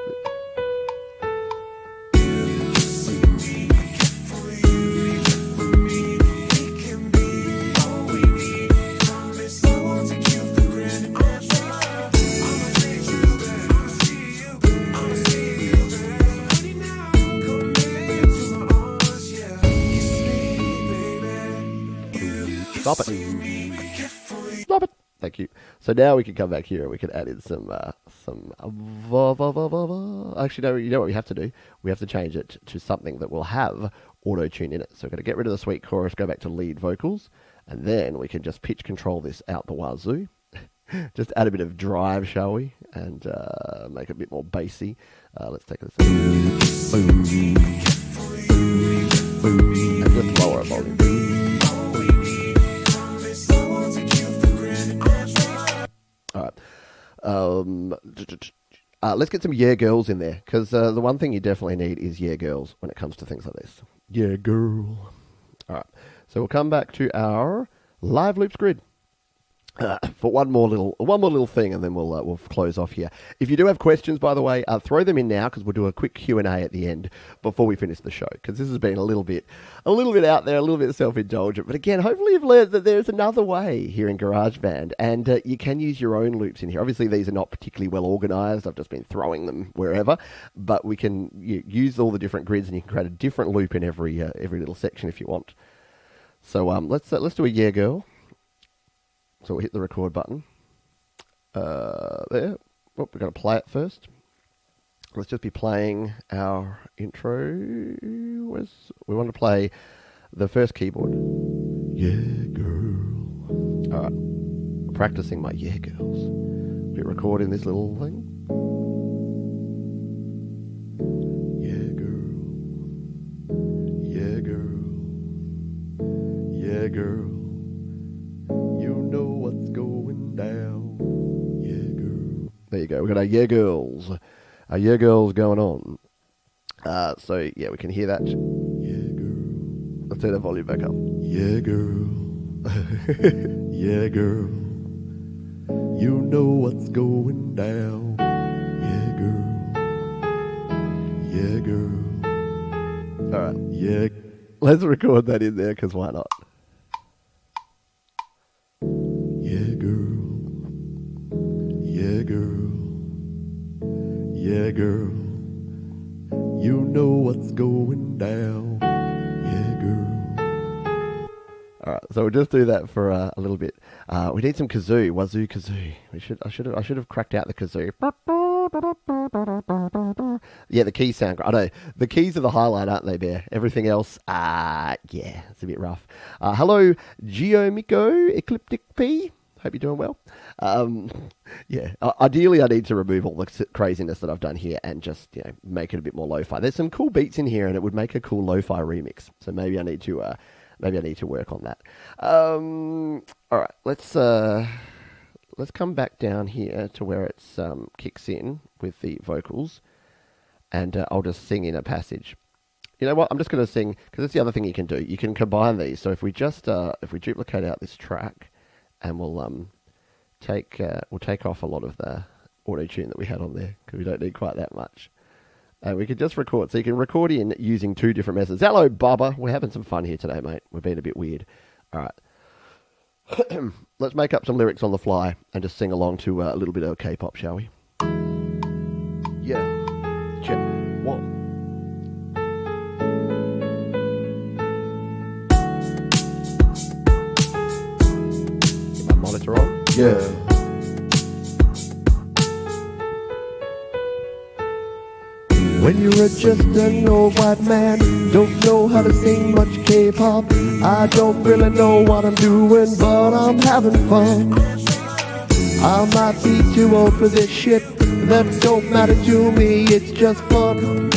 Stop it. Stop it. Thank you. So now we can come back here and we can add in some actually, no, you know what we have to do? We have to change it to something that will have auto-tune in it. So we're going to get rid of the sweet chorus, go back to lead vocals, and then we can just pitch control this out the wazoo. Just add a bit of drive, shall we? And make it a bit more bassy. Let's take this. And just lower a volume. All right. Let's get some yeah girls in there, because the one thing you definitely need is yeah girls when it comes to things like this. Yeah girl. All right. So we'll come back to our live loops grid. For one more little thing, and then we'll close off here. If you do have questions, by the way, throw them in now, because we'll do a quick Q&A at the end before we finish the show, because this has been a little bit out there, a little bit self-indulgent. But again, hopefully you've learned that there's another way here in GarageBand, and you can use your own loops in here. Obviously, these are not particularly well organized. I've just been throwing them wherever, but we can use all the different grids, and you can create a different loop in every little section if you want. So let's do a yeah girl. So we'll hit the record button. There. Oh, we've got to play it first. Let's just be playing our intro. We want to play the first keyboard. Yeah, girl. All right. Practicing my yeah girls. Be recording this little thing. Yeah, girl. Yeah, girl. Yeah, girl. You know what's going down. Yeah, There you go. We've got our yeah girls. Our yeah girls going on. So, yeah, we can hear that. Yeah, girl. Let's turn the volume back up. Yeah, girl. Yeah, girl. You know what's going down. Yeah, girl. Yeah, girl. All right. Yeah. Let's record that in there, because why not? Yeah, girl. Yeah, girl. Yeah, girl. You know what's going down. Yeah, girl. All right, so we'll just do that for a little bit. We need some kazoo, wazoo kazoo. I should have cracked out the kazoo. Yeah, the keys sound great. I know the keys are the highlight, aren't they, Bear? Everything else, yeah, it's a bit rough. Hello, Geomiko Ecliptic P. Hope you're doing well. Yeah, ideally I need to remove all the craziness that I've done here and just, make it a bit more lo-fi. There's some cool beats in here and it would make a cool lo-fi remix. So maybe I need to work on that. All right, let's come back down here to where it's kicks in with the vocals, and I'll just sing in a passage. You know what? I'm just going to sing, because that's the other thing you can do. You can combine these. So if we just if we duplicate out this track, and we'll take off a lot of the auto tune that we had on there, because we don't need quite that much. And we could just record. So you can record in using two different methods. Hello, Bubba. We're having some fun here today, mate. We're being a bit weird. All right. Let's make up some lyrics on the fly and just sing along to a little bit of K-pop, shall we? Yeah. Check. One. Get my monitor on. Yeah. When you're just an old white man, don't know how to sing much K-pop. I don't really know what I'm doing, but I'm having fun. I might be too old for this shit, that don't matter to me, it's just fun.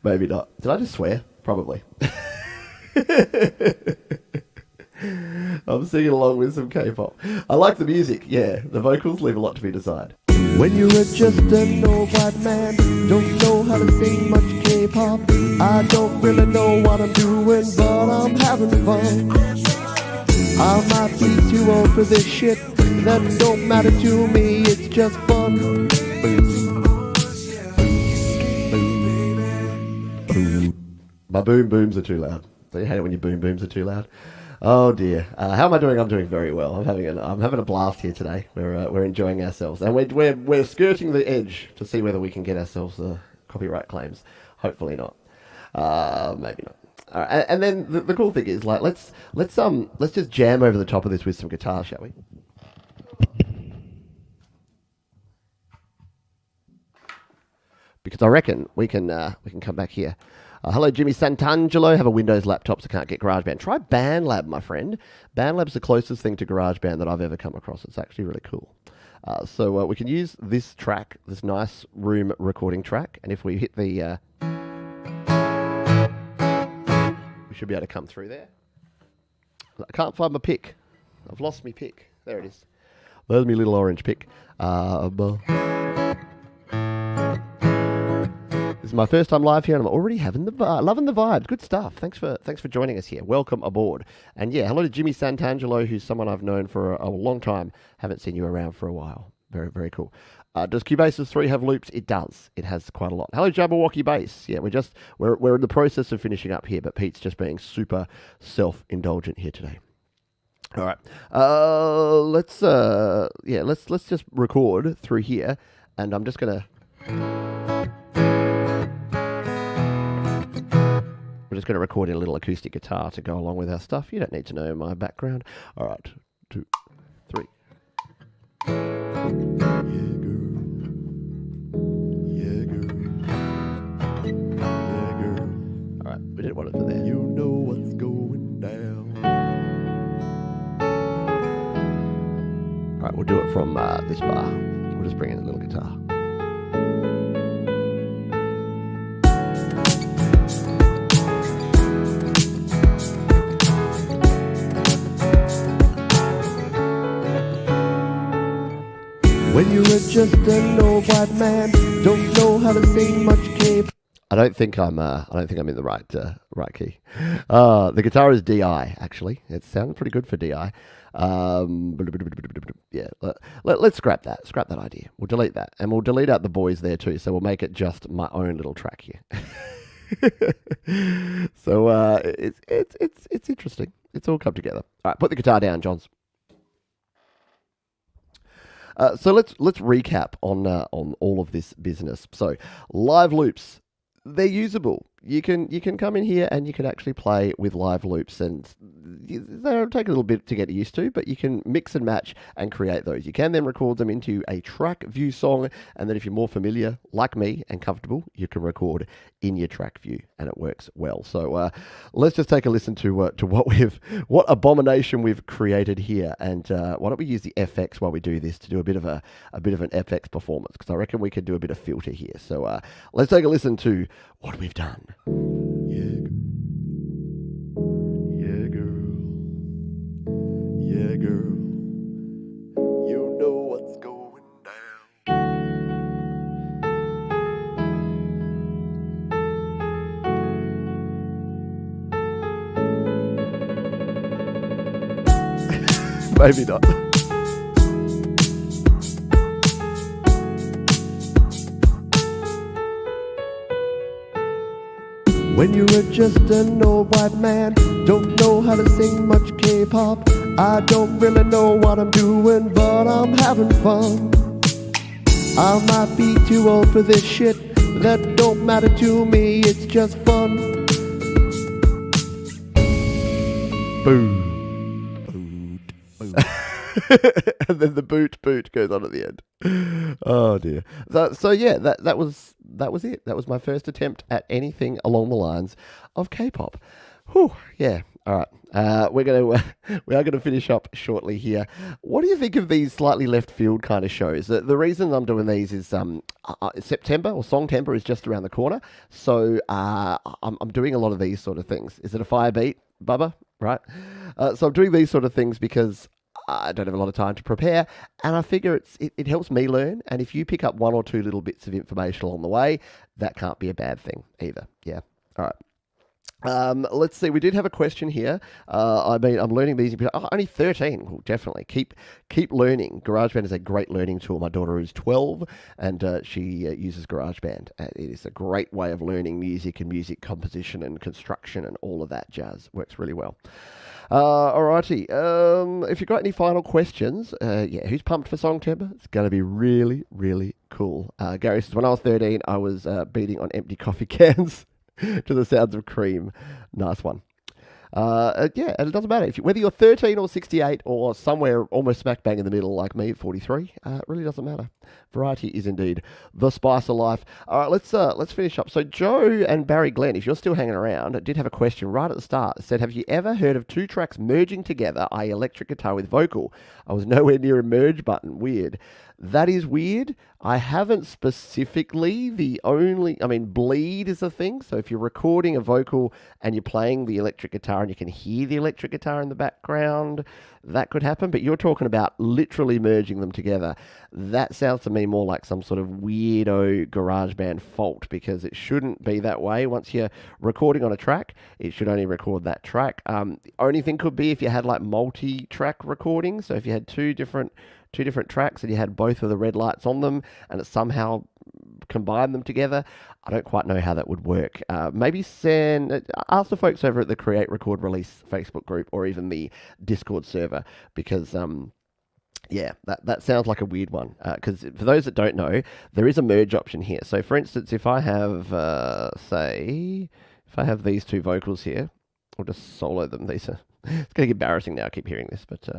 Maybe not. Did I just swear? Probably. I'm singing along with some K-pop. I like the music, yeah. The vocals leave a lot to be desired. When you're just an old white man, don't know how to sing much K-pop. I don't really know what I'm doing, but I'm having fun. I might be too old for this shit, that don't matter to me, it's just fun. My boom booms are too loud. Do you hate it when your boom booms are too loud? Oh dear. How am I doing? I'm doing very well. I'm having a blast here today. We're enjoying ourselves, and we're skirting the edge to see whether we can get ourselves copyright claims. Hopefully not. Maybe not. All right. And then the cool thing is, like, let's just jam over the top of this with some guitar, shall we? Because I reckon we can come back here. Hello, Jimmy Santangelo. Have a Windows laptop, so can't get GarageBand. Try BandLab, my friend. BandLab's the closest thing to GarageBand that I've ever come across. It's actually really cool. So we can use this track, this nice room recording track, and if we hit the... we should be able to come through there. I can't find my pick. I've lost my pick. There it is. There's my little orange pick. This is my first time live here, and I'm already having loving the vibes. Good stuff. Thanks for joining us here. Welcome aboard. And yeah, hello to Jimmy Santangelo, who's someone I've known for a long time. Haven't seen you around for a while. Very, very cool. Does Cubase's 3 have loops? It does. It has quite a lot. Hello, Jabberwocky Bass. Yeah, we're in the process of finishing up here, but Pete's just being super self-indulgent here today. All right. Let's just record through here, and I'm just gonna. We're just going to record in a little acoustic guitar to go along with our stuff. You don't need to know my background. All right, 2, 3. Yeah, girl. Yeah, girl. All right, we didn't want it for there. You know what's going down. All right, we'll do it from this bar. We'll just bring in a little guitar. When you're just an old white man, don't know how to sing much cape. I don't think I'm in the right key. The guitar is DI actually. It sounded pretty good for DI. Yeah, let's scrap that. Scrap that idea. We'll delete that, and we'll delete out the boys there too. So we'll make it just my own little track here. So it's interesting. It's all come together. All right, put the guitar down, Johns. So let's recap on all of this business. So live loops, they're usable. You can come in here and you can actually play with live loops, and they'll take a little bit to get used to, but you can mix and match and create those. You can then record them into a track view song, and then if you're more familiar, like me, and comfortable, you can record in your track view, and it works well. So let's just take a listen to what abomination we've created here, and why don't we use the FX while we do this to do a bit of an FX performance, because I reckon we could do a bit of filter here. So let's take a listen to what we've done. Yeah, yeah, girl, yeah, girl, you know what's going down. Maybe not. When you're just an old white man, don't know how to sing much K-pop. I don't really know what I'm doing, but I'm having fun. I might be too old for this shit, but that don't matter to me, it's just fun. Boom. Boot. And then the boot goes on at the end. Oh dear. So yeah, that was it. That was my first attempt at anything along the lines of K-pop. Whew, yeah. All right. We are gonna finish up shortly here. What do you think of these slightly left field kind of shows? The reason I'm doing these is September, or Songtember, is just around the corner. So I'm doing a lot of these sort of things. Is it a fire beat, Bubba? Right. So I'm doing these sort of things because I don't have a lot of time to prepare, and I figure it helps me learn, and if you pick up one or two little bits of information along the way, that can't be a bad thing either. Yeah. All right. Let's see. We did have a question here. I'm learning these. Only 13. Well, definitely keep learning. GarageBand is a great learning tool. My daughter is 12, and she uses GarageBand. It is a great way of learning music and music composition and construction and all of that jazz. Works really well. Alrighty. If you've got any final questions, who's pumped for Songtember? It's going to be really, really cool. Gary says, when I was 13, I was beating on empty coffee cans to the sounds of cream. Nice one. And it doesn't matter whether you're 13 or 68 or somewhere almost smack bang in the middle like me at 43. It really doesn't matter. Variety is indeed the spice of life. All right, let's finish up. So Joe and Barry Glenn, if you're still hanging around, did have a question right at the start. It said, have you ever heard of two tracks merging together, i.e. electric guitar with vocal? I was nowhere near a merge button. Weird. That is weird. I haven't specifically. Bleed is a thing. So if you're recording a vocal and you're playing the electric guitar and you can hear the electric guitar in the background, that could happen. But you're talking about literally merging them together. That sounds to me more like some sort of weirdo GarageBand fault, because it shouldn't be that way. Once you're recording on a track, it should only record that track. The only thing could be if you had like multi-track recording. So if you had two different tracks and you had both of the red lights on them and it somehow combined them together. I don't quite know how that would work. Maybe ask the folks over at the Create, Record, Release Facebook group, or even the Discord server, because that sounds like a weird one. Because for those that don't know, there is a merge option here. So for instance, if I have these two vocals here, I'll just solo them. These are it's going to get embarrassing now. I keep hearing this, but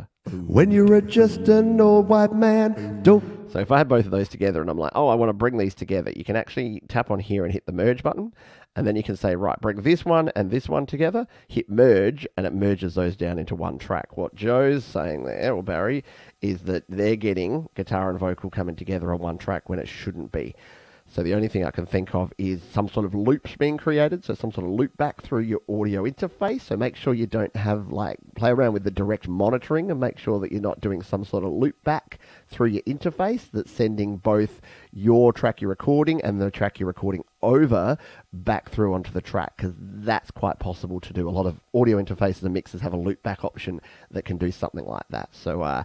when you're just an old white man, don't. So if I had both of those together and I'm like, oh, I want to bring these together, you can actually tap on here and hit the merge button, and then you can say, right, bring this one and this one together, hit merge, and it merges those down into one track. What Joe's saying there, or Barry, is that they're getting guitar and vocal coming together on one track when it shouldn't be. So the only thing I can think of is some sort of loops being created, so some sort of loop back through your audio interface. So make sure you don't have play around with the direct monitoring and make sure that you're not doing some sort of loop back through your interface that's sending both your track you're recording and the track you're recording over back through onto the track, because that's quite possible to do. A lot of audio interfaces and mixers have a loop back option that can do something like that. So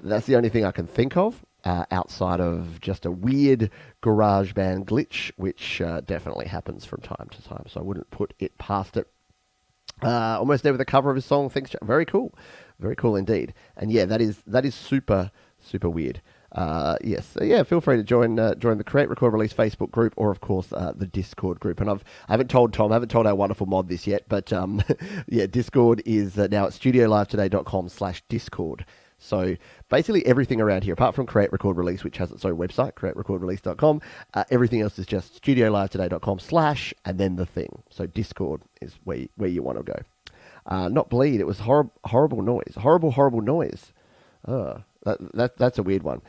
that's the only thing I can think of. Outside of just a weird GarageBand glitch, which definitely happens from time to time. So I wouldn't put it past it. Almost there with a cover of his song. Thanks, very cool. Very cool indeed. And yeah, that is super, super weird. Yes, so yeah, feel free to join the Create, Record, Release Facebook group, or of course the Discord group. And I haven't told Tom, I haven't told our wonderful mod this yet, but yeah, Discord is now at studiolivetoday.com/Discord. So basically everything around here, apart from Create, Record, Release, which has its own website, createrecordrelease.com, everything else is just studiolivetoday.com/ and then the thing. So Discord is where you want to go. Not bleed, it was horrible noise. Horrible noise. That's a weird one.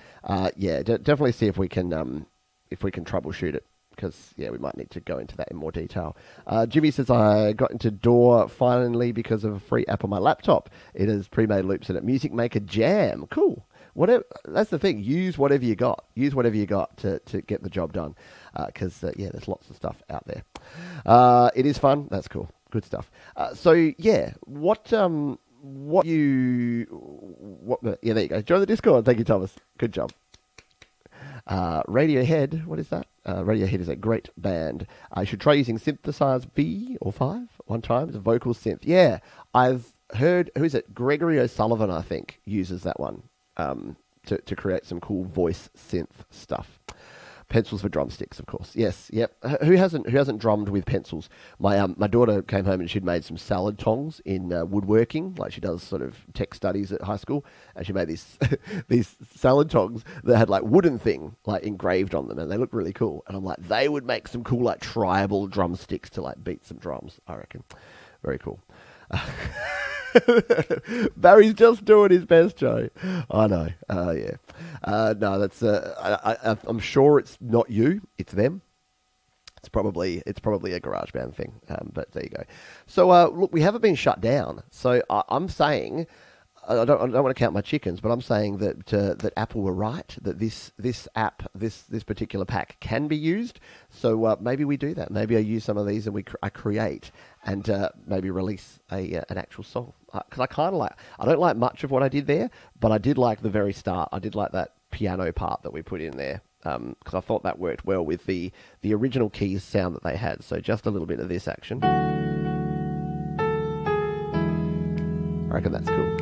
Yeah, definitely see if we can troubleshoot it, because yeah, we might need to go into that in more detail. Jimmy says, I got into DAW finally because of a free app on my laptop. It has pre-made loops in it. Music Maker Jam. Cool. Whatever. That's the thing. Use whatever you got. Use whatever you got to get the job done. Because yeah, there's lots of stuff out there. It is fun. That's cool. Good stuff. So yeah, yeah, there you go. Join the Discord. Thank you, Thomas. Good job. Radiohead, what is that? Radiohead is a great band. I should try using Synthesize V or 5 one time. It's a vocal synth. Yeah, I've heard, who is it? Gregory O'Sullivan, I think, uses that one to create some cool voice synth stuff. Pencils for drumsticks, of course. Yes, yep. Who hasn't drummed with pencils? My daughter came home and she'd made some salad tongs in woodworking, like she does sort of tech studies at high school, and she made these these salad tongs that had like wooden thing like engraved on them, and they looked really cool. And I'm like, they would make some cool like tribal drumsticks to like beat some drums, I reckon. Very cool. Barry's just doing his best, Joe. I know. Yeah. No, that's. I'm sure it's not you. It's them. It's probably a GarageBand thing. But there you go. So look, we haven't been shut down. So I'm saying. I don't want to count my chickens, but I'm saying that Apple were right, that this app, this particular pack can be used. So maybe we do that. Maybe I use some of these and I create and maybe release an actual song. Because I kind of like, I don't like much of what I did there, but I did like the very start. I did like that piano part that we put in there, because I thought that worked well with the original keys sound that they had. So just a little bit of this action. I reckon that's cool.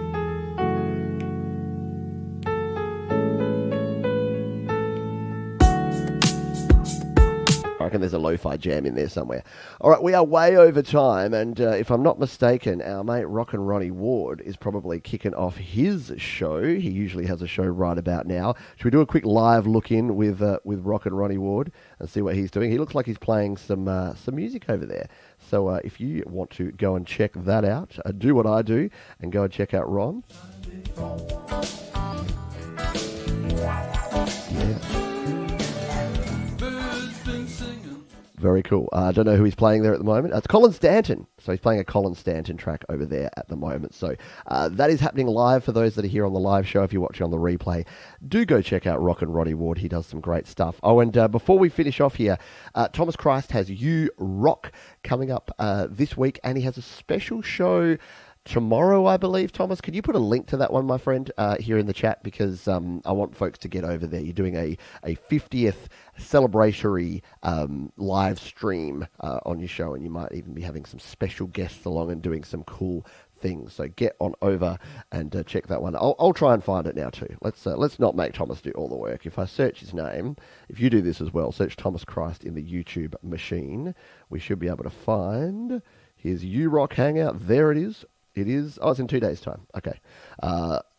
I reckon there's a lo-fi jam in there somewhere. All right, we are way over time, and if I'm not mistaken, our mate Rock and Ronnie Ward is probably kicking off his show. He usually has a show right about now. Should we do a quick live look-in with Rock and Ronnie Ward and see what he's doing? He looks like he's playing some music over there. So if you want to go and check that out, do what I do and go and check out Ron. Yeah. Very cool. I don't know who he's playing there at the moment. It's Colin Stanton. So he's playing a Colin Stanton track over there at the moment. So that is happening live for those that are here on the live show. If you're watching on the replay, do go check out Rock and Ronnie Ward. He does some great stuff. Oh, and before we finish off here, Thomas Christ has You Rock coming up this week, and he has a special show tomorrow, I believe. Thomas, could you put a link to that one, my friend, here in the chat? Because I want folks to get over there. You're doing a 50th celebratory live stream on your show, and you might even be having some special guests along and doing some cool things. So get on over and check that one. I'll try and find it now too. Let's not make Thomas do all the work. If I search his name, if you do this as well, search Thomas Christ in the YouTube machine, we should be able to find his You Rock Hangout. There it is. It is. Oh, it's in 2 days' time. Okay.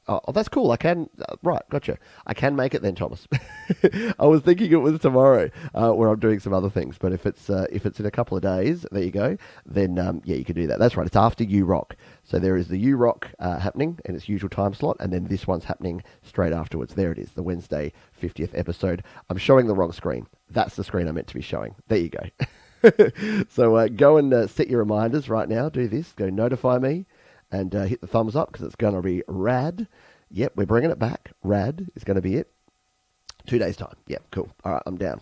Oh, that's cool. I can. Right, gotcha. I can make it then, Thomas. I was thinking it was tomorrow, where I'm doing some other things. But if it's in a couple of days, there you go. Then yeah, you can do that. That's right. It's after U Rock. So there is the U Rock happening in its usual time slot, and then this one's happening straight afterwards. There it is, the Wednesday 50th episode. I'm showing the wrong screen. That's the screen I meant to be showing. There you go. So go and set your reminders right now. Do this. Go notify me. And hit the thumbs up because it's going to be rad. Yep, we're bringing it back. Rad is going to be it. 2 days' time. Yep, cool. All right, I'm down.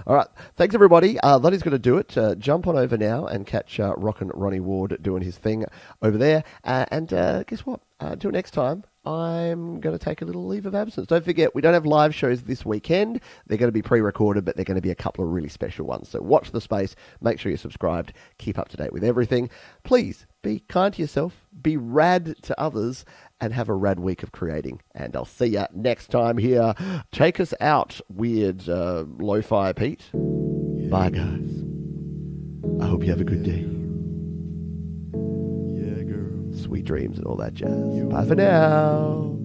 All right, thanks, everybody. That is going to do it. Jump on over now and catch Rockin' Ronnie Ward doing his thing over there. And guess what? Until next time, I'm going to take a little leave of absence. Don't forget, we don't have live shows this weekend. They're going to be pre-recorded, but they're going to be a couple of really special ones. So watch the space. Make sure you're subscribed. Keep up to date with everything. Please be kind to yourself. Be rad to others. And have a rad week of creating. And I'll see you next time here. Take us out, weird lo-fi Pete. Yeah. Bye, guys. I hope you have a good day. Yeah, girl. Sweet dreams and all that jazz. Bye for now.